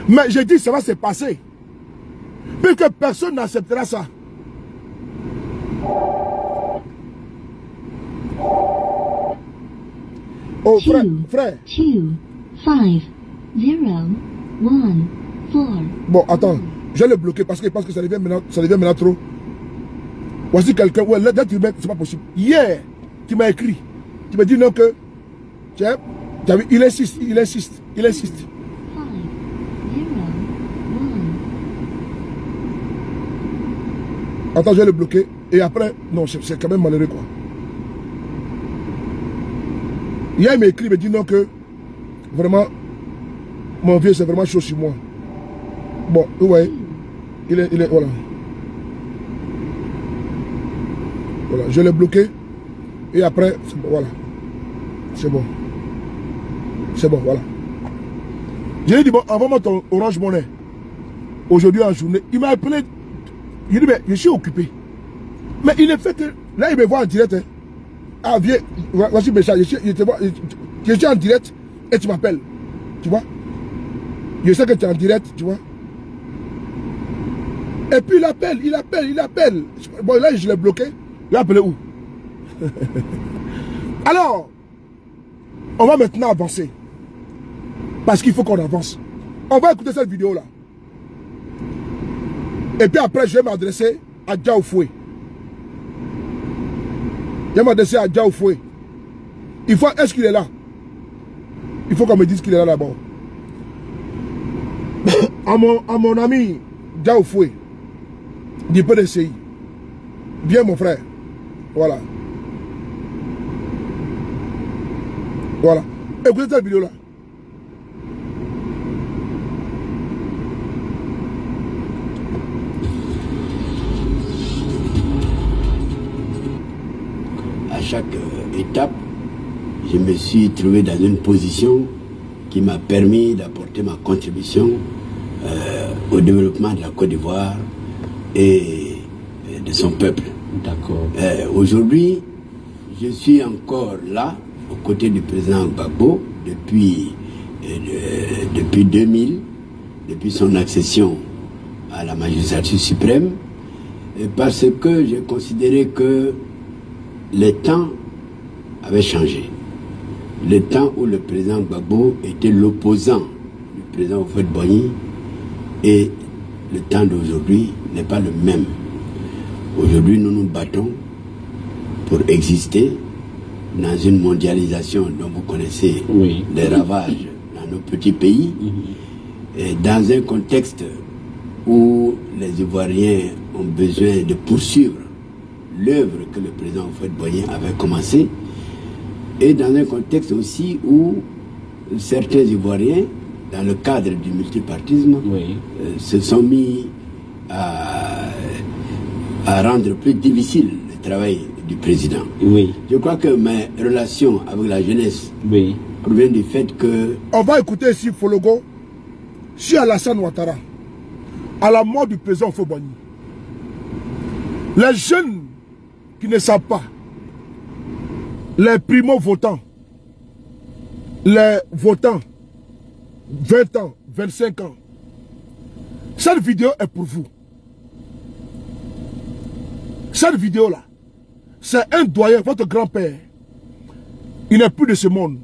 Mais je dis ça va se passer. Puisque personne n'acceptera ça. Oh frère, frère. 2, 5, 0, 1, 4. Bon, attends, je vais le bloquer parce que ça devient maintenant trop. Voici quelqu'un, ouais, là tu mets, c'est pas possible. Hier, tu m'as écrit, tu me dis non que, tiens, il insiste. 5, 0, 1. Attends, je vais le bloquer. Et après, non, c'est quand même malheureux quoi. Hier, il m'a écrit, il me dit non que, vraiment, mon vieux, c'est vraiment chaud sur moi. Bon, ouais, il est, voilà. Voilà, je l'ai bloqué. Et après, bon, voilà. C'est bon. C'est bon, voilà. Je lui ai dit, bon, envoie-moi ton Orange Money. aujourd'hui en journée, il m'a appelé. Il dit, mais je suis occupé. Mais il est fait que, là il me voit en direct. Hein. Ah viens, voici mes chats, je suis en direct et tu m'appelles. Tu vois? Je sais que tu es en direct, tu vois? Et puis il appelle. Bon là je l'ai bloqué. Il a appelé où? Alors, on va maintenant avancer. Parce qu'il faut qu'on avance. On va écouter cette vidéo là. Et puis après je vais m'adresser à Diaoufoué. Je vais m'adresser à Diaoufoué. Il faut, est-ce qu'il est là? Il faut qu'on me dise qu'il est là d'abord. À mon ami Diaoufoué, du PDCI. Viens mon frère. Voilà. Voilà. Écoutez cette vidéo là. À chaque étape, je me suis trouvé dans une position qui m'a permis d'apporter ma contribution au développement de la Côte d'Ivoire et de son peuple. D'accord. Aujourd'hui, je suis encore là, aux côtés du président Gbagbo, depuis 2000, depuis son accession à la magistrature suprême, parce que j'ai considéré que les temps avaient changé. Le temps où le président Gbagbo était l'opposant du président Houphouët-Boigny et le temps d'aujourd'hui n'est pas le même. Aujourd'hui, nous nous battons pour exister dans une mondialisation dont vous connaissez les ravages dans nos petits pays, et dans un contexte où les Ivoiriens ont besoin de poursuivre l'œuvre que le président Houphouët-Boigny avait commencée, et dans un contexte aussi où certains Ivoiriens, dans le cadre du multipartisme, se sont mis à rendre plus difficile le travail du président. Je crois que mes relations avec la jeunesse proviennent du fait que... On va écouter ici Fologo sur Alassane Ouattara, à la mort du président Houphouët-Boigny. Les jeunes qui ne savent pas, les primo-votants, les votants, 20 ans, 25 ans, cette vidéo est pour vous. Cette vidéo-là, c'est un doyen, votre grand-père. Il n'est plus de ce monde.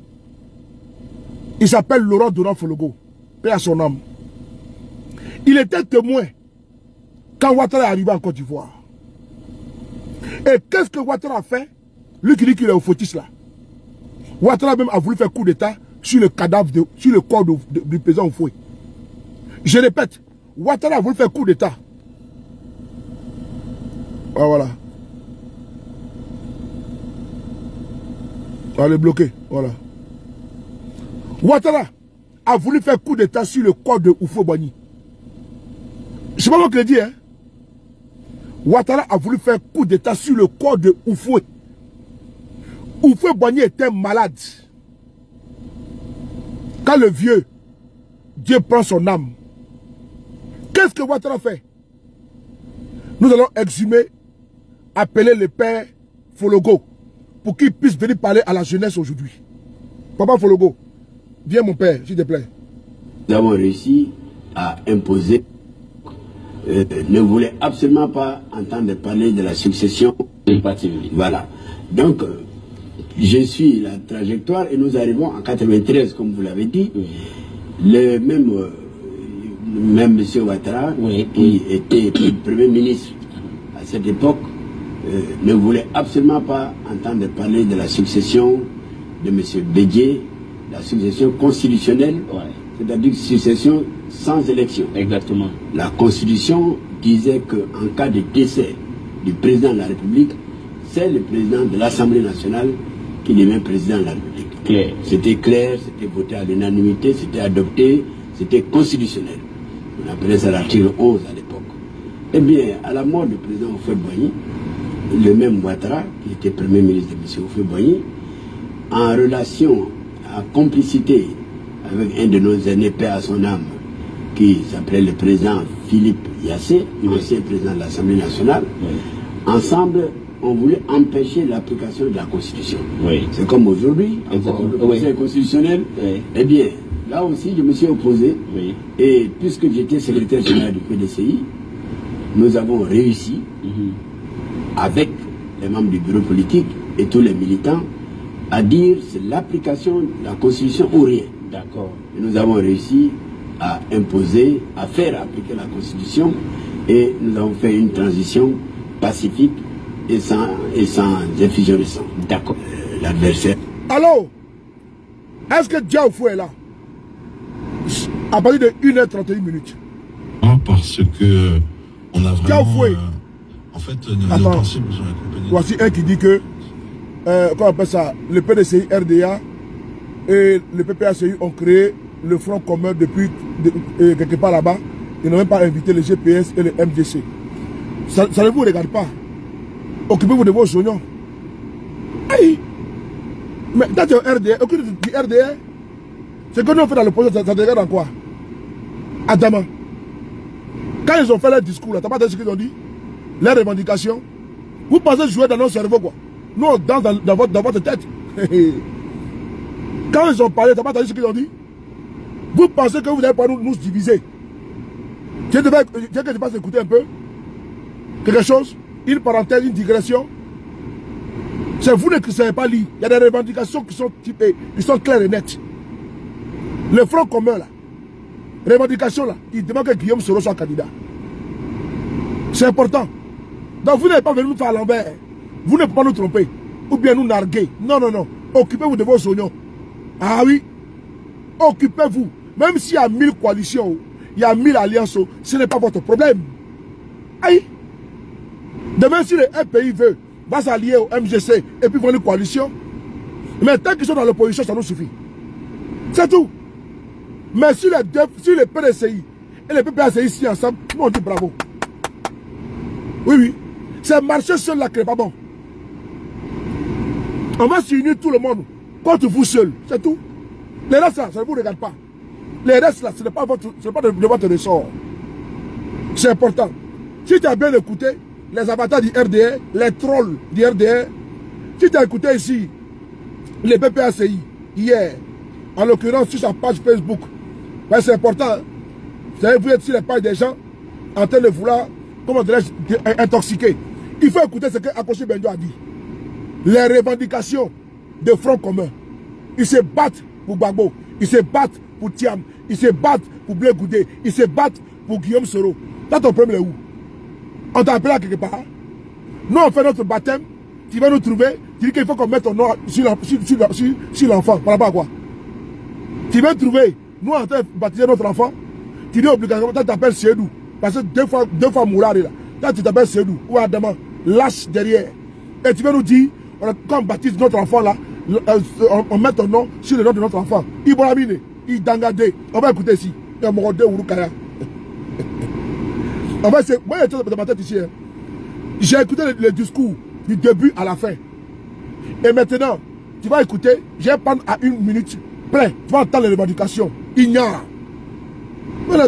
Il s'appelle Laurent Donald Fologo, paix à son âme. Il était témoin quand Ouattara est arrivé en Côte d'Ivoire. Et qu'est-ce que Ouattara a fait? Lui qui dit qu'il est au fautif là. Ouattara même a voulu faire coup d'état sur le cadavre, sur le corps du président Houphouët. Je répète, Ouattara a voulu faire coup d'état. Voilà. On va le bloquer. Voilà. Ouattara a voulu faire coup d'état sur le corps de Houphouët-Boigny. C'est pas moi qui le dis, hein. Ouattara a voulu faire coup d'état sur le corps de Houphouët. Houphouët-Boigny était malade. Quand le vieux, Dieu prend son âme, qu'est-ce que Ouattara fait? Nous allons exhumer, appeler le père Fologo pour qu'il puisse venir parler à la jeunesse aujourd'hui. Papa Fologo, viens mon père, s'il te plaît. Nous avons réussi à imposer, ne voulait absolument pas entendre parler de la succession du parti. Voilà. Donc, je suis la trajectoire et nous arrivons en 93, comme vous l'avez dit. Le même M. Ouattara, qui était Premier ministre à cette époque, ne voulait absolument pas entendre parler de la succession de M. Bédié, la succession constitutionnelle, c'est-à-dire succession sans élection. Exactement. La Constitution disait qu'en cas de décès du président de la République, c'est le président de l'Assemblée nationale qui devient président de la République. C'était clair, c'était voté à l'unanimité, c'était adopté, c'était constitutionnel. On appelait ça l'article 11 à l'époque. Eh bien, à la mort du président Houphouët-Boigny, le même Ouattara, qui était Premier ministre de M. Houphouët-Boigny, en relation, en complicité avec un de nos aînés, paix à son âme, qui s'appelait le président Philippe Yassé, ancien président de l'Assemblée nationale. Ensemble, on voulait empêcher l'application de la Constitution. C'est comme aujourd'hui, le Conseil constitutionnel. Eh bien, là aussi, je me suis opposé. Et puisque j'étais secrétaire général du PDCI, nous avons réussi, avec les membres du bureau politique et tous les militants, à dire c'est l'application de la Constitution ou rien. D'accord. Et nous avons réussi à imposer, à faire appliquer la Constitution, et nous avons fait une transition pacifique et sans effusion de sang. D'accord. L'adversaire. Alors, est-ce que Diaoufou est là? À partir de 1h31 minutes. Parce que on a vraiment... en fait, nos pensées nous ont accompagnés. Voici un qui dit que, comment on appelle ça, le PDCI, RDA et le PPACI ont créé le Front commun depuis quelque part là-bas. Ils n'ont même pas invité le GPS et le MDC. Ça ne vous regarde pas. Occupez-vous de vos oignons. Aïe! Mais dans le RDA, occupez-vous du RDA. Ce que nous on fait dans le projet, ça te regarde en quoi? Adama. Quand ils ont fait leur discours, là, t'as pas entendu ce qu'ils ont dit? Les revendications. Vous pensez jouer dans notre cerveau, quoi? Nous, on danse dans votre tête. Quand ils ont parlé, t'as pas entendu ce qu'ils ont dit? Vous pensez que vous n'allez pas nous diviser? Tu veux que tu passes écouter un peu? Quelque chose? Une parenthèse, une digression? C'est vous qui ne savez pas lire. Il y a des revendications qui sont typées, qui sont claires et nettes. Le Front commun, là, revendication, là, il demande que Guillaume Soro soit candidat. C'est important. Donc vous n'êtes pas venu nous faire à l'envers. Vous ne pouvez pas nous tromper. Ou bien nous narguer. Non, non, non. Occupez-vous de vos oignons. Ah oui. Occupez-vous. Même s'il y a 1000 coalitions, il y a 1000 alliances, ce n'est pas votre problème. Aïe. Demain, si le pays veut, va s'allier au MGC et puis faire une coalition. Mais tant qu'ils sont dans l'opposition, ça nous suffit. C'est tout. Mais si les PDCI et les PPACI ici ensemble, nous on dit bravo. Oui, oui. C'est marcher seul là qui n'est pas bon. On va s'unir tout le monde contre vous seul. C'est tout. Les restes là, ça ne vous regarde pas. Les restes là, ce n'est pas de votre ressort. C'est important. Si tu as bien écouté les avatars du RDA, les trolls du RDA, si tu as écouté ici les PPACI hier, en l'occurrence sur sa page Facebook, ben c'est important. Vous savez, vous êtes sur les pages des gens en train de vouloir, comment dirais-je, intoxiquer. Il faut écouter ce que Akochi Benjo a dit. Les revendications de Front commun. Ils se battent pour Gbagbo, ils se battent pour Thiam, ils se battent pour Blé Goudé, ils se battent pour Guillaume Soro. Là, ton problème est où? On t'a appelé à quelque part. Nous, on fait notre baptême. Tu vas nous trouver. Tu dis qu'il faut qu'on mette ton nom sur l'enfant. Par rapport à quoi? Tu vas trouver. Nous, on t'a baptisé notre enfant. Tu dis obligatoirement, tu t'appelles Sédou. Parce que deux fois Mourari là. Là, tu t'appelles Sédou. Ou Adama. Lâche derrière. Et tu vas nous dire, quand on baptise notre enfant là, on met ton nom sur le nom de notre enfant. Ibrahimine, Idangade. On va écouter ici. Yamorode Urukaya. En fait, moi, il y a dans ma tête ici. Hein. J'ai écouté le discours du début à la fin. Et maintenant, tu vas écouter, je vais prendre à 1 minute près. Tu vas entendre les revendications. Ignore. On a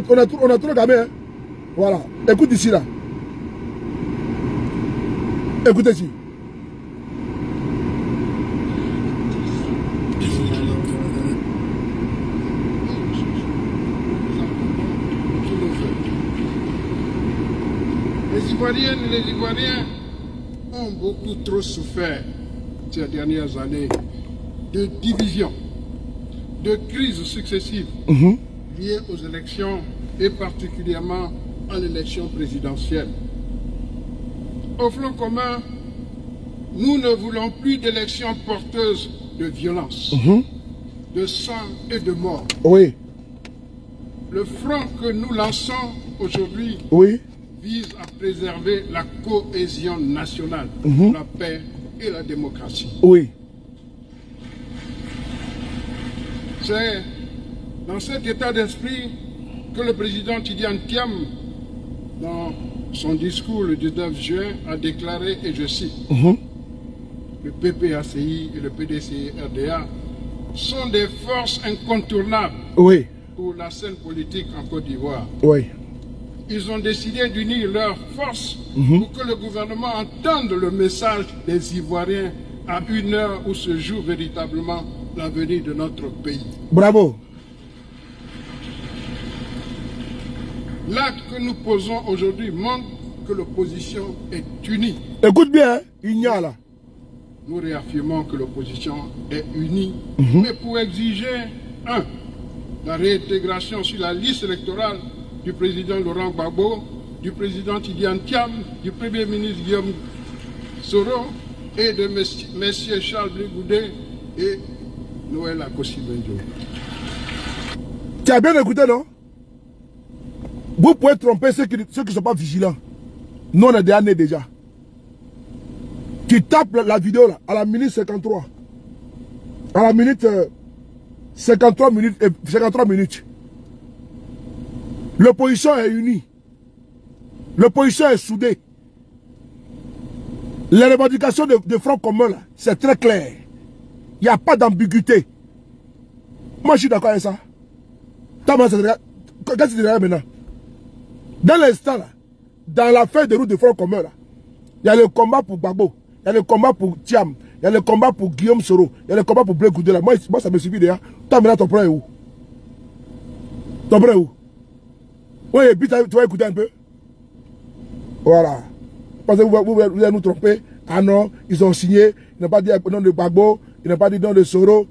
trop gamé. Hein. Voilà. Écoute ici là. Écoutez ici. Les Ivoiriens ont beaucoup trop souffert ces dernières années de divisions, de crises successives liées aux élections et particulièrement à l'élection présidentielle. Au Front commun, nous ne voulons plus d'élections porteuses de violence, de sang et de mort. Oui. Le front que nous lançons aujourd'hui vise à préserver la cohésion nationale, la paix et la démocratie. Oui. C'est dans cet état d'esprit que le président Tidiane Thiam, dans son discours le 19 juin, a déclaré, et je cite, le PPACI et le PDCI-RDA sont des forces incontournables pour la scène politique en Côte d'Ivoire. Oui. Ils ont décidé d'unir leurs forces pour que le gouvernement entende le message des Ivoiriens à une heure où se joue véritablement l'avenir de notre pays. Bravo. L'acte que nous posons aujourd'hui montre que l'opposition est unie. Écoute bien, il y a là. Nous réaffirmons que l'opposition est unie, mais pour exiger, la réintégration sur la liste électorale du président Laurent Gbagbo, du président Tidiane Thiam, du premier ministre Guillaume Soro et de messieurs Charles Blé Goudé et Noël Akossi-Benjo. Tu as bien écouté, non? Vous pouvez tromper ceux qui ne sont pas vigilants. Nous, on est des années déjà. Tu tapes la vidéo là, à la minute 53. À la minute 53 minutes. L'opposition est unie. L'opposition est soudée. Les revendications de Front commun, c'est très clair. Il n'y a pas d'ambiguïté. Moi, je suis d'accord avec ça. Qu'est-ce que tu dirais maintenant? Dans l'instant, là, dans la feuille de route de Front commun, il y a le combat pour Gbagbo, il y a le combat pour Thiam, il y a le combat pour Guillaume Soro, il y a le combat pour Blé Goudé. Moi, ça me suffit déjà. Toi, maintenant, ton plan est où? Ton plan est où? Oui, et puis tu vas écouter un peu. Voilà. Parce que vous allez nous tromper. Ah non, ils ont signé. Ils n'ont pas dit le nom de Gbagbo. Ils n'ont pas dit le nom de Soro.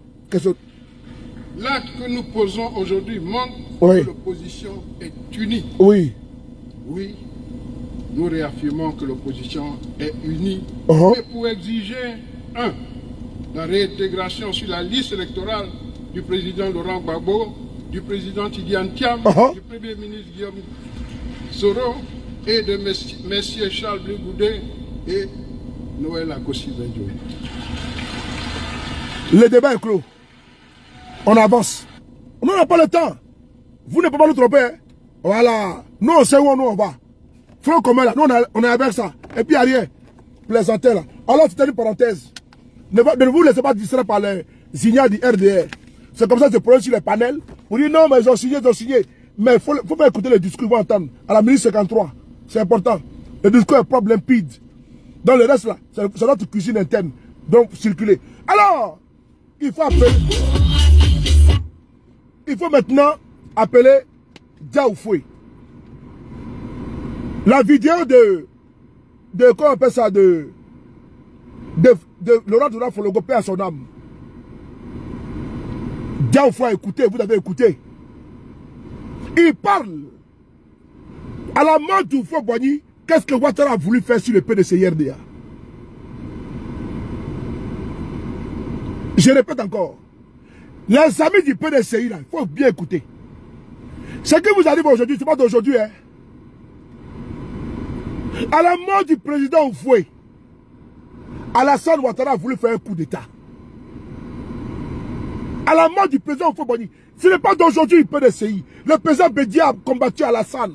L'acte que nous posons aujourd'hui montre que l'opposition est unie. Oui. Oui. Nous réaffirmons que l'opposition est unie. Mais pour exiger, la réintégration sur la liste électorale du président Laurent Gbagbo, du président Tidiane Thiam, du premier ministre Guillaume Soro et de messieurs Charles Blé Goudé et Noël Akossi-Benjo. Le débat est clos. On avance. On n'a pas le temps. Vous ne pouvez pas nous tromper. Hein? Voilà. Nous, on sait où on va. Front commun là, nous on est avec ça. Et puis il n'y a rien. Plaisanter là. Alors c'était une parenthèse. Ne vous laissez pas distraire par les signaux du RDR. C'est comme ça que je prononce sur les panels. Vous dites non, mais ils ont signé. Mais il faut pas écouter le discours, ils vont entendre. À la minute 53. C'est important. Le discours est propre, limpide. Dans le reste là, c'est notre cuisine interne. Donc circuler. Alors, il faut appeler. Il faut maintenant appeler Diaoufoué. La vidéo comment on appelle ça, de Laurent Doula Fologo, paix à son âme. Diaoufoué, écoutez, vous avez écouté. Il parle à la mort d'Oufo Boigny. Qu'est-ce que Ouattara a voulu faire sur le PDC-RDA? Je répète encore. Les amis du PDCI, il faut bien écouter. Ce qui vous arrive aujourd'hui, ce n'est pas d'aujourd'hui. Hein. À la mort du président Oufoué, Alassane Ouattara a voulu faire un coup d'État. À la mort du président Oufoué Boigny, ce n'est pas d'aujourd'hui le PDCI. Le président Bédia a combattu Alassane.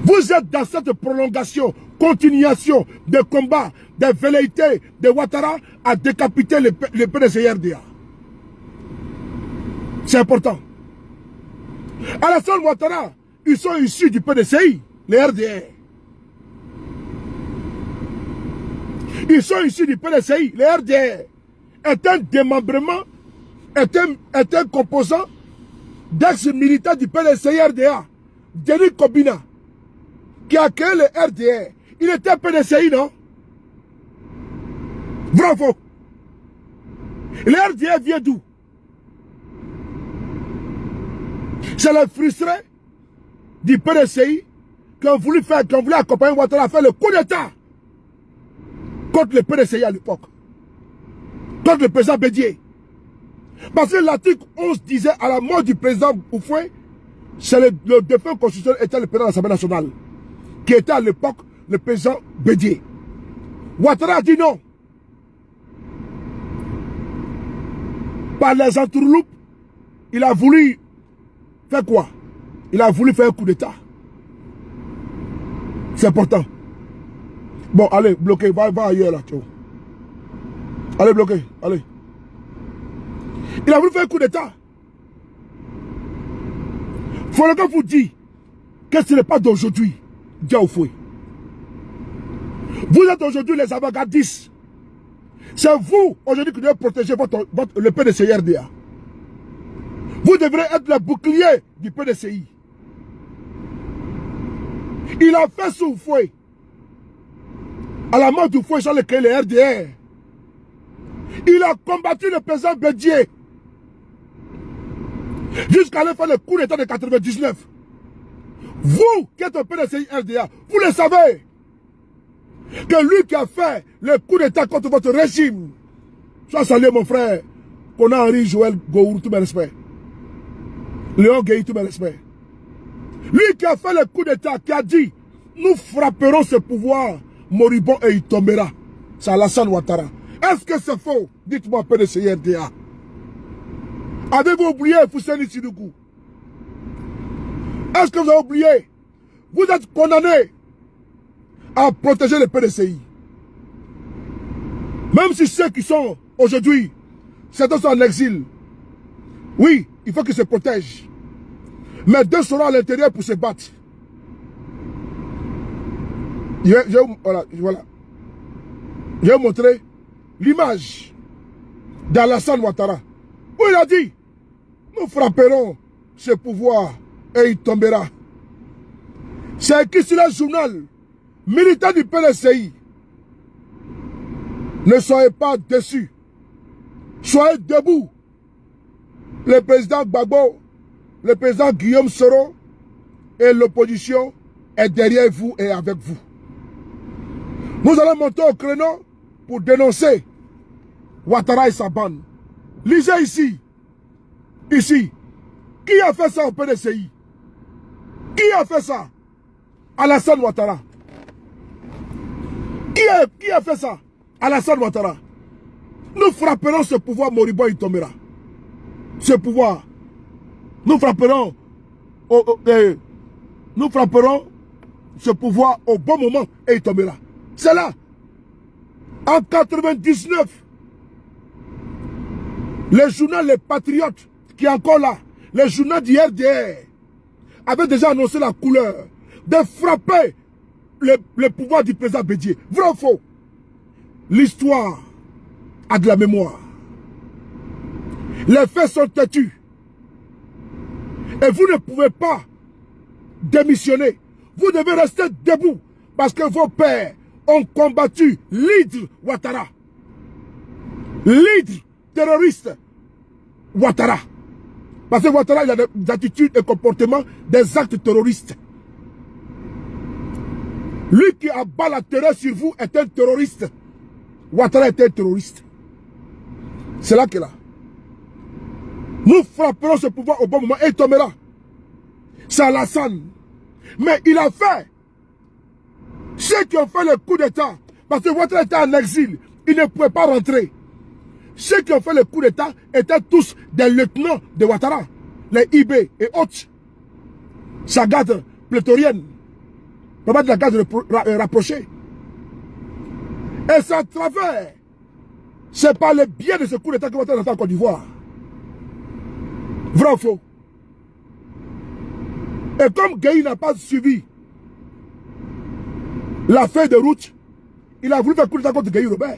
Vous êtes dans cette prolongation, continuation de combat, de velléité de Ouattara à décapiter le PDC-RDA. C'est important. Alassane Ouattara, ils sont issus du PDCI, les RDR. Ils sont issus du PDCI, les RDR. Est un démembrement, est un composant d'ex-militaire du PDCI-RDA, Denis Kobina, qui a créé le RDR. Il était PDCI, non? Bravo. Le RDR vient d'où? C'est les frustrés du PDCI qui ont voulu accompagner Ouattara à faire le coup d'État contre le PDCI à l'époque. Contre le président Bédié. Parce que l'article 11 disait à la mort du président Oufoué, c'est le défunt constitutionnel était le président de l'Assemblée nationale, qui était à l'époque le président Bédié. Ouattara a dit non. Par les entourloupes, il a voulu faire quoi? Il a voulu faire un coup d'État. C'est important. Bon, allez, bloquez, va ailleurs là. Tchou. Allez, bloquez, allez. Il a voulu faire un coup d'État. Fologa vous dit que ce n'est pas d'aujourd'hui, Diaoufoué. Vous êtes aujourd'hui les avant-gardistes. C'est vous aujourd'hui qui devez protéger le PDCI RDA. Vous devrez être le bouclier du PDCI. Il a fait sous fouet. À la mort du fouet, j'ai créé le RDR. Il a combattu le président Bédié. Jusqu'à aller faire le coup d'état de 99. Vous qui êtes au PDCI RDA, vous le savez. Que lui qui a fait le coup d'état contre votre régime. Sois salué mon frère. Qu'on a Henri Joël Gourou, tout mes respects. Léon Gueye, tout mes respects. Lui qui a fait le coup d'état, qui a dit, nous frapperons ce pouvoir moribond et il tombera. C'est Alassane Ouattara. Est-ce que c'est faux? Dites-moi PDCI RDA. Avez-vous oublié Fousseni Sidoukou? Est-ce que vous avez oublié? Vous êtes condamné à protéger le PDCI. Même si ceux qui sont aujourd'hui, certains sont en exil. Oui, il faut qu'ils se protègent. Mais deux seront à l'intérieur pour se battre. Voilà. Je vais vous montrer l'image d'Alassane Ouattara. Où il a dit, nous frapperons ce pouvoir et il tombera. C'est écrit sur le journal. Militants du PDCI, ne soyez pas déçus. Soyez debout. Le président Gbagbo, le président Guillaume Soro et l'opposition est derrière vous et avec vous. Nous allons monter au créneau pour dénoncer Ouattara et sa bande. Lisez ici. Ici. Qui a fait ça au PDCI? Qui a fait ça? Alassane Ouattara. Qui a fait ça? Alassane Ouattara. Nous frapperons ce pouvoir moribond, il tombera. Ce pouvoir. Nous frapperons ce pouvoir au bon moment et il tombera. C'est là. En 99, le journal Les Patriotes, qui est encore là, le journal du RDR, avait déjà annoncé la couleur de frapper le pouvoir du président Bédié. Vrai ou faux? L'histoire a de la mémoire. Les faits sont têtus. Et vous ne pouvez pas démissionner. Vous devez rester debout. Parce que vos pères ont combattu l'hydre Ouattara. L'hydre terroriste Ouattara. Parce que Ouattara, il a des attitudes et comportements des actes terroristes. Lui qui abat la terreur sur vous est un terroriste. Ouattara est un terroriste. C'est là qu'il est là. Nous frapperons ce pouvoir au bon moment et il tombera. C'est Alassane. Mais il a fait. Ceux qui ont fait le coup d'état, parce que Ouattara était en exil, il ne pouvait pas rentrer. Ceux qui ont fait le coup d'état étaient tous des lieutenants de Ouattara. Les IB et autres. Sa garde pléthorienne. Pas de la garde rapprochée. Et c'est à travers. C'est par le biais de ce coup d'état que Ouattara est en Côte d'Ivoire. Vrai ou faux? Et comme Gueye n'a pas suivi la feuille de route, il a voulu faire coup d'état contre Gueye Robert.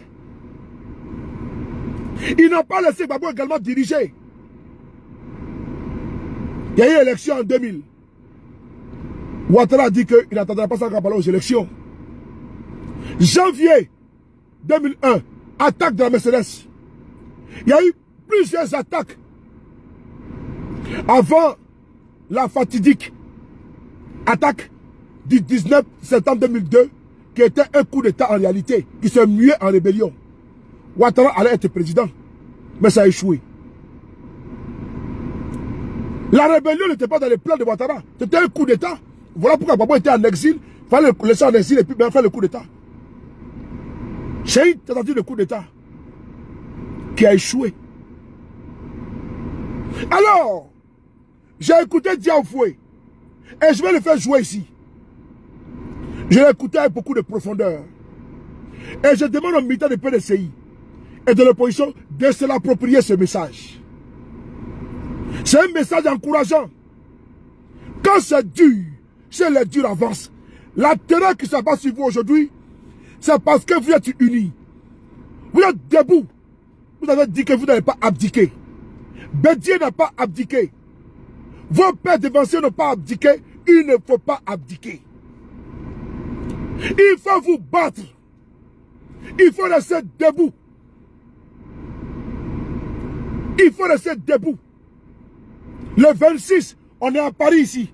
Ils n'ont pas laissé Gbagbo également diriger. Il y a eu l'élection en 2000. Ouattara a dit qu'il n'attendra pas ça qu'à parler aux élections. Janvier 2001, attaque de la Mercedes. Il y a eu plusieurs attaques. Avant la fatidique attaque du 19 septembre 2002, qui était un coup d'état en réalité, qui s'est mué en rébellion. Ouattara allait être président, mais ça a échoué. La rébellion n'était pas dans les plans de Ouattara, c'était un coup d'état. Voilà pourquoi Gbagbo était en exil, il fallait le laisser en exil et puis faire le coup d'état. C'est une tentative de coup d'état qui a échoué. Alors, j'ai écouté Diaoufoué et je vais le faire jouer ici. Je l'ai écouté avec beaucoup de profondeur. Et je demande aux militants de PDCI et de l'opposition de se l'approprier ce message. C'est un message encourageant. Quand c'est dur, c'est les durs avance. La terreur qui s'abat sur vous aujourd'hui, c'est parce que vous êtes unis. Vous êtes debout. Vous avez dit que vous n'allez pas abdiquer. Bédier n'a pas abdiqué. Vos pères dévanciers n'ont pas abdiqué. Il ne faut pas abdiquer. Il faut vous battre. Il faut rester debout. Il faut rester debout. Le 26, on est à Paris ici.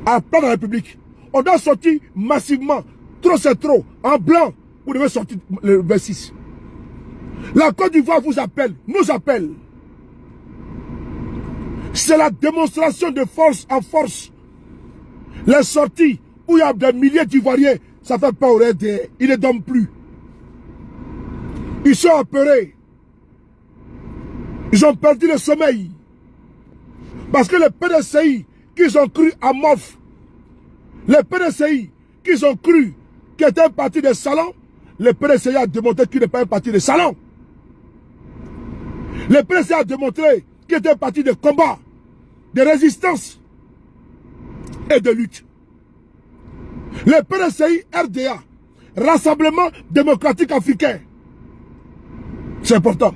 À Place de la République. On doit sortir massivement. Trop c'est trop. En blanc, vous devez sortir le 26. La Côte d'Ivoire vous appelle, nous appelle. C'est la démonstration de force en force. Les sorties où il y a des milliers d'Ivoiriens, ça fait pas au reste. Ils ne dorment plus. Ils sont apeurés. Ils ont perdu le sommeil. Parce que les PDCI qu'ils ont cru amorphes, les PDCI qu'ils ont cru qui était un parti de salon, le PDCI a démontré qu'il n'est pas un parti de salon. Le PDCI a démontré qu'il était un parti de combat, de résistance et de lutte. Le PDCI RDA, Rassemblement démocratique africain, c'est important.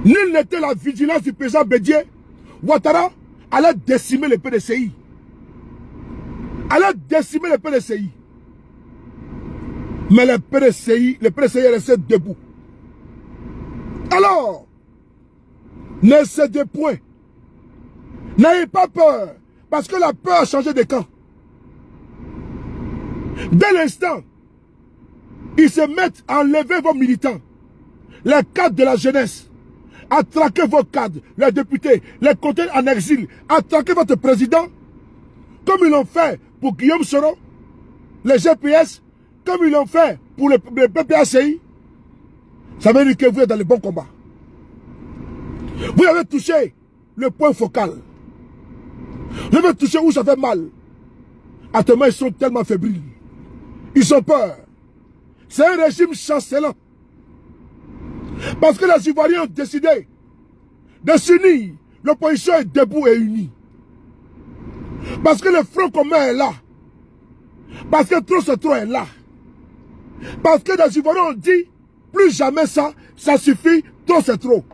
Nul n'était la vigilance du président Bédié. Ouattara allait décimer le PDCI. Allait décimer le PDCI. Mais le PDCI est resté debout. Alors, ne cédez point. N'ayez pas peur. Parce que la peur a changé de camp. Dès l'instant, ils se mettent à enlever vos militants. Les cadres de la jeunesse. À traquer vos cadres, les députés, les contenus en exil, à traquer votre président, comme ils l'ont fait pour Guillaume Soro, les GPS, comme ils l'ont fait pour le PPACI, ça veut dire que vous êtes dans le bon combat. Vous avez touché le point focal. Vous avez touché où ça fait mal. Actuellement, ils sont tellement fébriles. Ils ont peur. C'est un régime chancelant. Parce que les Ivoiriens ont décidé de s'unir. L'opposition est debout et unie. Parce que le front commun est là. Parce que trop c'est trop est là. Parce que les Ivoiriens ont dit, plus jamais ça, ça suffit, trop c'est trop.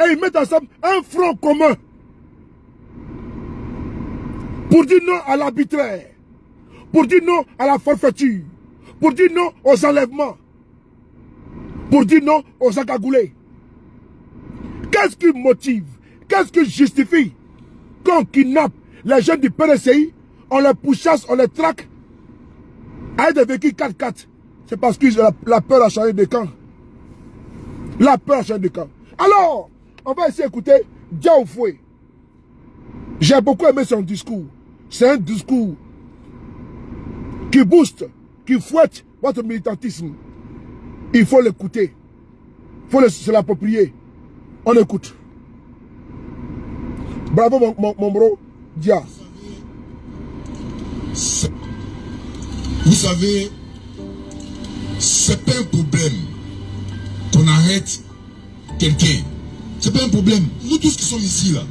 Et ils mettent ensemble un front commun. Pour dire non à l'arbitraire. Pour dire non à la forfaiture. Pour dire non aux enlèvements. Pour dire non aux encagoulés. Qu'est-ce qui motive? Qu'est-ce qui justifie qu'on kidnappe les jeunes du PDCI, on les pourchasse, on les traque avec des véhicules 4x4? C'est parce que la peur a changé de camp. La peur a changé de camp. Alors, on va essayer d'écouter Diaoufoué. J'ai beaucoup aimé son discours. C'est un discours qui booste, qui fouette votre militantisme. Il faut l'écouter. Il faut se l'approprier. On écoute. Bravo mon bro, Dia. Vous savez, c'est pas un problème qu'on arrête quelqu'un. C'est pas un problème. Nous tous qui sommes ici là,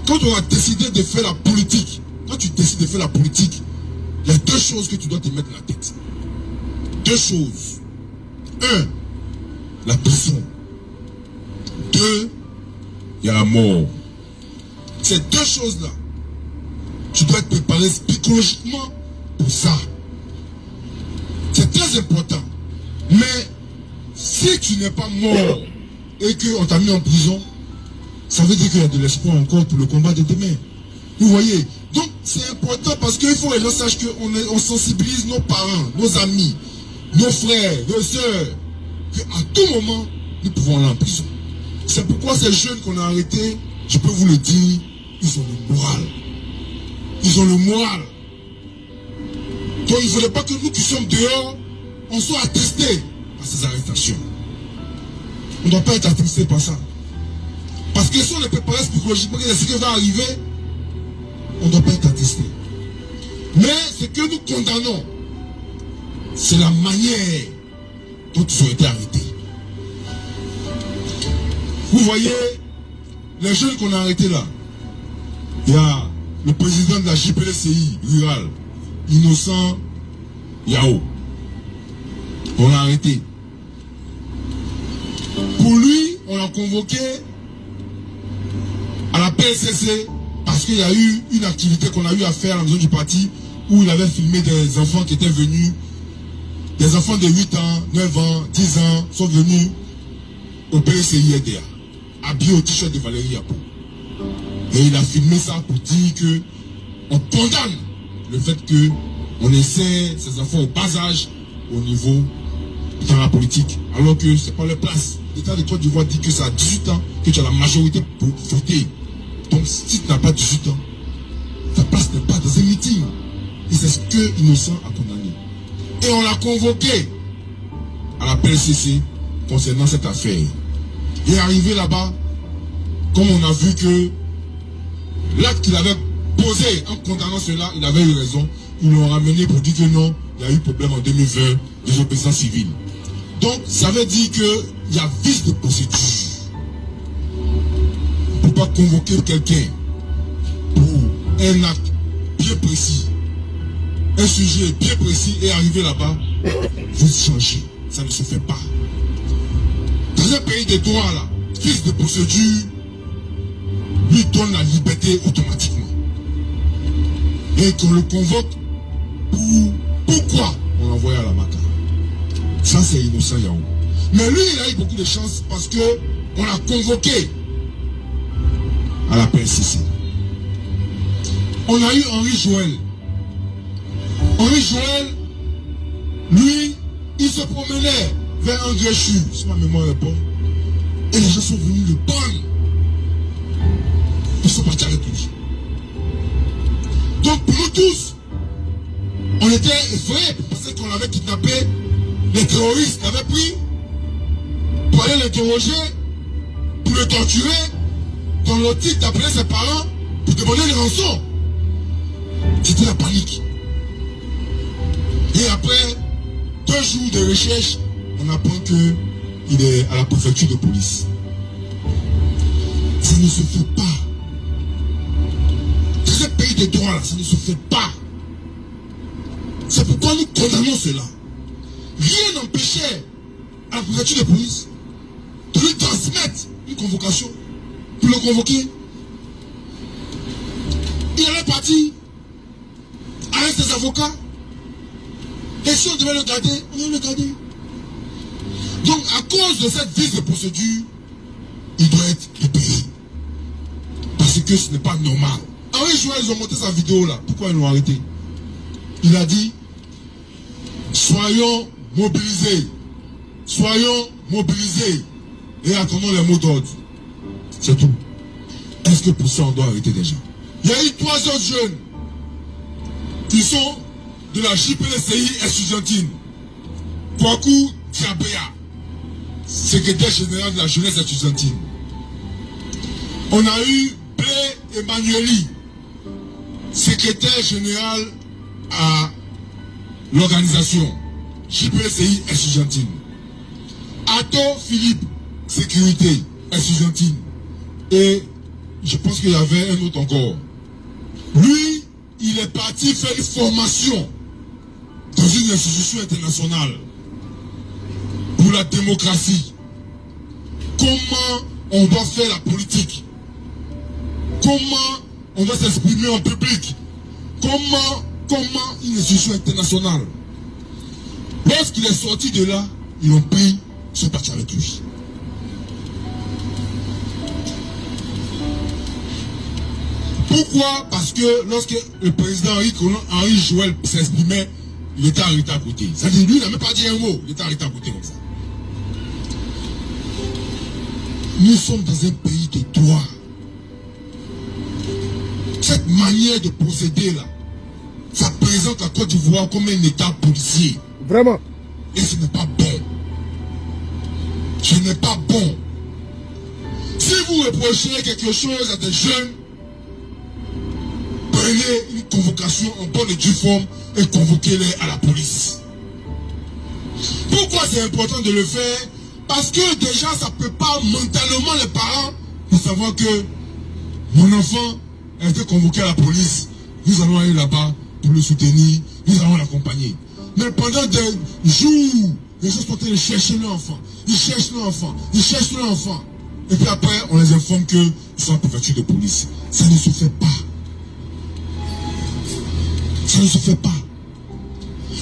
quand on a décidé de faire la politique, quand tu décides de faire la politique, il y a deux choses que tu dois te mettre dans la tête. Deux choses. Un, la prison. Deux, il y a la mort. Ces deux choses-là, tu dois être préparé psychologiquement pour ça. C'est très important. Mais si tu n'es pas mort et qu'on t'a mis en prison, ça veut dire qu'il y a de l'espoir encore pour le combat de demain. Vous voyez? Donc c'est important parce qu'il faut que les gens sachent qu'on sensibilise nos parents, nos amis, nos frères, nos soeurs, qu'à tout moment, nous pouvons aller en prison. C'est pourquoi ces jeunes qu'on a arrêtés, je peux vous le dire, ils ont le moral. Ils ont le moral. Donc il ne faudrait pas que nous qui sommes dehors, on soit attestés par ces arrestations. On ne doit pas être attestés par ça. Parce que si on est préparé psychologiquement, que ce qui va arriver, on ne doit pas être attesté. Mais ce que nous condamnons, c'est la manière dont ils ont été arrêtés. Vous voyez, les jeunes qu'on a arrêtés là, il y a le président de la JPLCI rural, Innocent Yao. On l'a arrêté. Pour lui, on l'a convoqué à la PSCC parce qu'il y a eu une activité qu'on a eu à faire à la maison du parti où il avait filmé des enfants qui étaient venus, des enfants de 8 ans, 9 ans, 10 ans sont venus au PSCI-RDA, habillés au t-shirt de Valérie Yapo. Et il a filmé ça pour dire que on condamne le fait que on essaie ces enfants au bas âge au niveau dans la politique, alors que c'est pas leur place. L'État de Côte d'Ivoire dit que c'est à 18 ans que tu as la majorité pour voter. Donc si tu n'as pas 18 ans, ta place n'est pas dans un meeting. Et c'est ce que Innocent a condamné. Et on l'a convoqué à la PLCC concernant cette affaire. Il est arrivé là-bas, comme on a vu que l'acte qu'il avait posé en condamnant cela, il avait eu raison. Ils l'ont ramené pour dire que non, il y a eu problème en 2020, désobéissance civile. Donc, ça veut dire qu'il y a vice de procédure. On ne peut pas convoquer quelqu'un pour un acte bien précis, un sujet bien précis et arriver là-bas, vous changer. Ça ne se fait pas. Dans un pays de droit, là, vice de procédure lui donne la liberté automatiquement. Et qu'on le convoque pourquoi on l'envoie à la Maka. Ça, c'est Innocent Yao. Mais lui, il a eu beaucoup de chance parce que on l'a convoqué à la PSCC. On a eu Henri Joël. Henri Joël, lui, il se promenait vers un Gréchu, si ma mémoire est bonne. Et les gens sont venus le prendre. Ils sont partis avec lui. Donc pour nous tous, on était effrayés parce qu'on l'avait kidnappé, les terroristes l'avaient pris pour aller l'interroger, pour le torturer, dans l'optique d'appeler ses parents pour demander une rançon. C'était la panique. Et après 2 jours de recherche, on apprend qu'il est à la préfecture de police. Ça ne se fait pas. Dans un pays de droit, là, ça ne se fait pas. C'est pourquoi nous condamnons cela. Rien n'empêchait à la préfecture de police de lui transmettre une convocation pour le convoquer. Il allait partir avec ses avocats. Et si on devait le garder, on devait le garder. Donc, à cause de cette vice de procédure, il doit être libéré. Parce que ce n'est pas normal. Henri Joël, ils ont monté sa vidéo là. Pourquoi ils l'ont arrêté? Il a dit, soyons mobilisés. Soyons mobilisés. Et attendons les mots d'ordre. C'est tout. Est-ce que pour ça, on doit arrêter des gens? Il y a eu 3 autres jeunes qui sont de la JPLCI estudiantine. Kwaku Diabea, secrétaire général de la jeunesse estudiantine. On a eu Blé Emmanueli, secrétaire général à l'organisation JPLCI estudiantine. Ato Philippe, sécurité estudiantine. Et je pense qu'il y avait un autre encore. Lui, il est parti faire une formation dans une institution internationale pour la démocratie. Comment on doit faire la politique? Comment on doit s'exprimer en public? Comment une institution internationale? Lorsqu'il est sorti de là, ils l'ont pris, ils sont partis avec lui. Pourquoi? Parce que lorsque le président Henri Joël s'exprimait, il était arrêté à côté. C'est-à-dire, lui, il n'a même pas dit un mot, il était arrêté à côté comme ça. Nous sommes dans un pays de droit. Cette manière de procéder là, ça présente la Côte d'Ivoire comme un état policier. Vraiment. Et ce n'est pas bon. Ce n'est pas bon. Si vous reprochez quelque chose à des jeunes, prenez une convocation en bonne et due forme et convoquez-les à la police. Pourquoi c'est important de le faire? Parce que déjà ça prépare mentalement les parents pour savoir que mon enfant a été convoqué à la police. Nous allons aller là-bas pour le soutenir, nous allons l'accompagner. Mais pendant des jours, les gens sont en train de chercher leur enfant. Ils cherchent leur enfant, ils cherchent leur enfant. Et puis après, on les informe qu'ils sont en préfecture de police. Ça ne se fait pas. Ça ne se fait pas.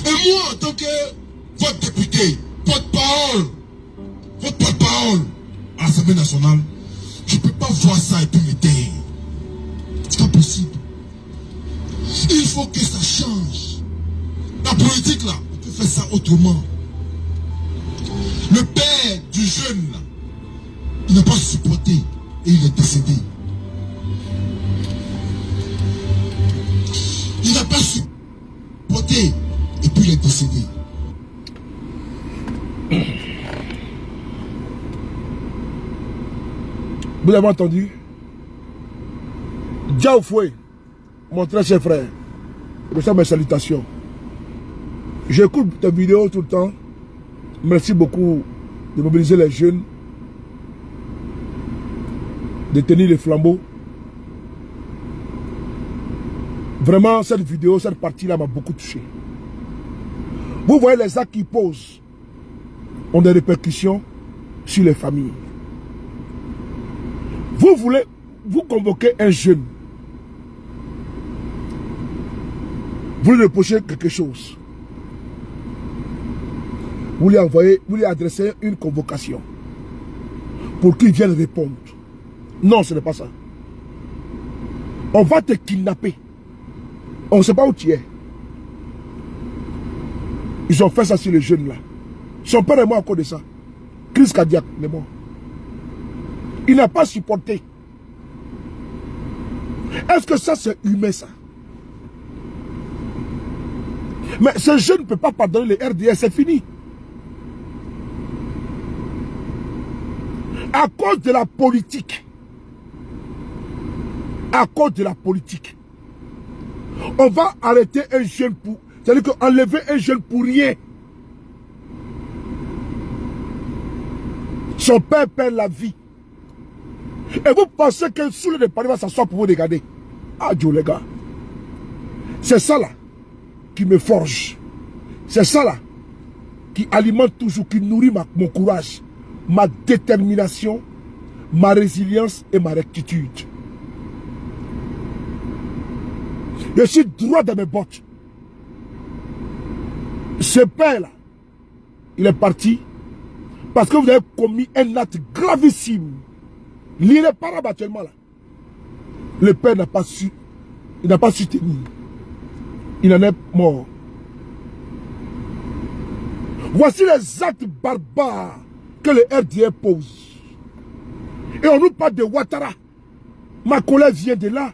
Et moi, en tant que votre député, porte-parole à l'Assemblée nationale, je ne peux pas voir ça et puis me taire. C'est pas possible. Il faut que ça change. La politique là, on peut faire ça autrement. Le père du jeune là, il n'a pas supporté et il est décédé. Il n'a pas supporté et puis il est décédé. Vous avez entendu? Diaoufoué, mon très cher frère, reçois mes salutations. J'écoute tes vidéos tout le temps. Merci beaucoup de mobiliser les jeunes, de tenir les flambeaux. Vraiment, cette vidéo, cette partie-là m'a beaucoup touché. Vous voyez les actes qu'ils posent ont des répercussions sur les familles. Vous voulez, vous convoquer un jeune. Vous lui reprochez quelque chose. Vous lui envoyez, vous lui adressez une convocation pour qu'il vienne répondre. Non, ce n'est pas ça. On va te kidnapper. On ne sait pas où tu es. Ils ont fait ça sur les jeunes là. Son père est mort à cause de ça. Crise cardiaque, il est mort. Il n'a pas supporté. Est-ce que ça c'est humain ça? Mais ce jeune ne peut pas pardonner les RDS, c'est fini. À cause de la politique. À cause de la politique. On va arrêter un jeune pour... C'est-à-dire qu'enlever un jeune pour rien. Son père perd la vie. Et vous pensez que sous le Paris va s'asseoir pour vous regarder? Ah Dieu les gars. C'est ça là qui me forge. C'est ça là qui alimente toujours, qui nourrit mon courage, ma détermination, ma résilience et ma rectitude. Je suis droit dans mes bottes. Ce père là, il est parti parce que vous avez commis un acte gravissime. L'irréparable actuellement là. Le père n'a pas su, il n'a pas su tenir. Il en est mort. Voici les actes barbares que le RDA pose. Et on nous parle de Ouattara. Ma collègue vient de là.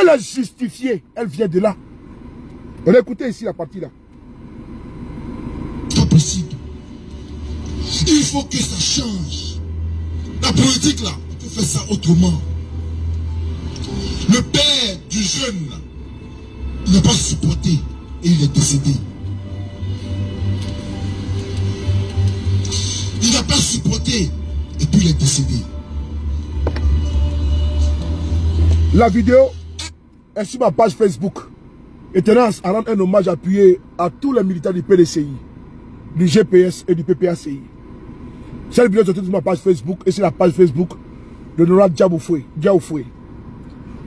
Elle a justifié, elle vient de là. On a écouté ici la partie là. C'est pas possible. Il faut que ça change. La politique là, on peut faire ça autrement. Le père du jeune là, il n'a pas supporté et il est décédé. Il n'a pas supporté et puis il est décédé. La vidéo est sur ma page Facebook. Et tenant à rendre un hommage appuyé à tous les militants du PDCI, du GPS et du PPACI. Cette vidéo est sur ma page Facebook et sur la page Facebook de Nora Diaoufoué.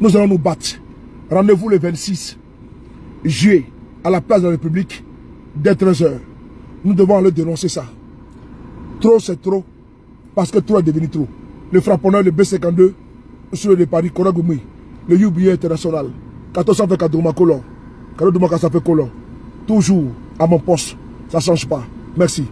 Nous allons nous battre. Rendez-vous le 26 juillet à la place de la République dès 13h. Nous devons aller dénoncer ça. Trop c'est trop parce que trop est devenu trop. Le frapponneur, le B52 sur le Paris, Koragoumi, le UBA international, 1400 fait Kadouma Colon, Kadouma Kassafe Colon. Toujours à mon poste, ça ne change pas. Merci.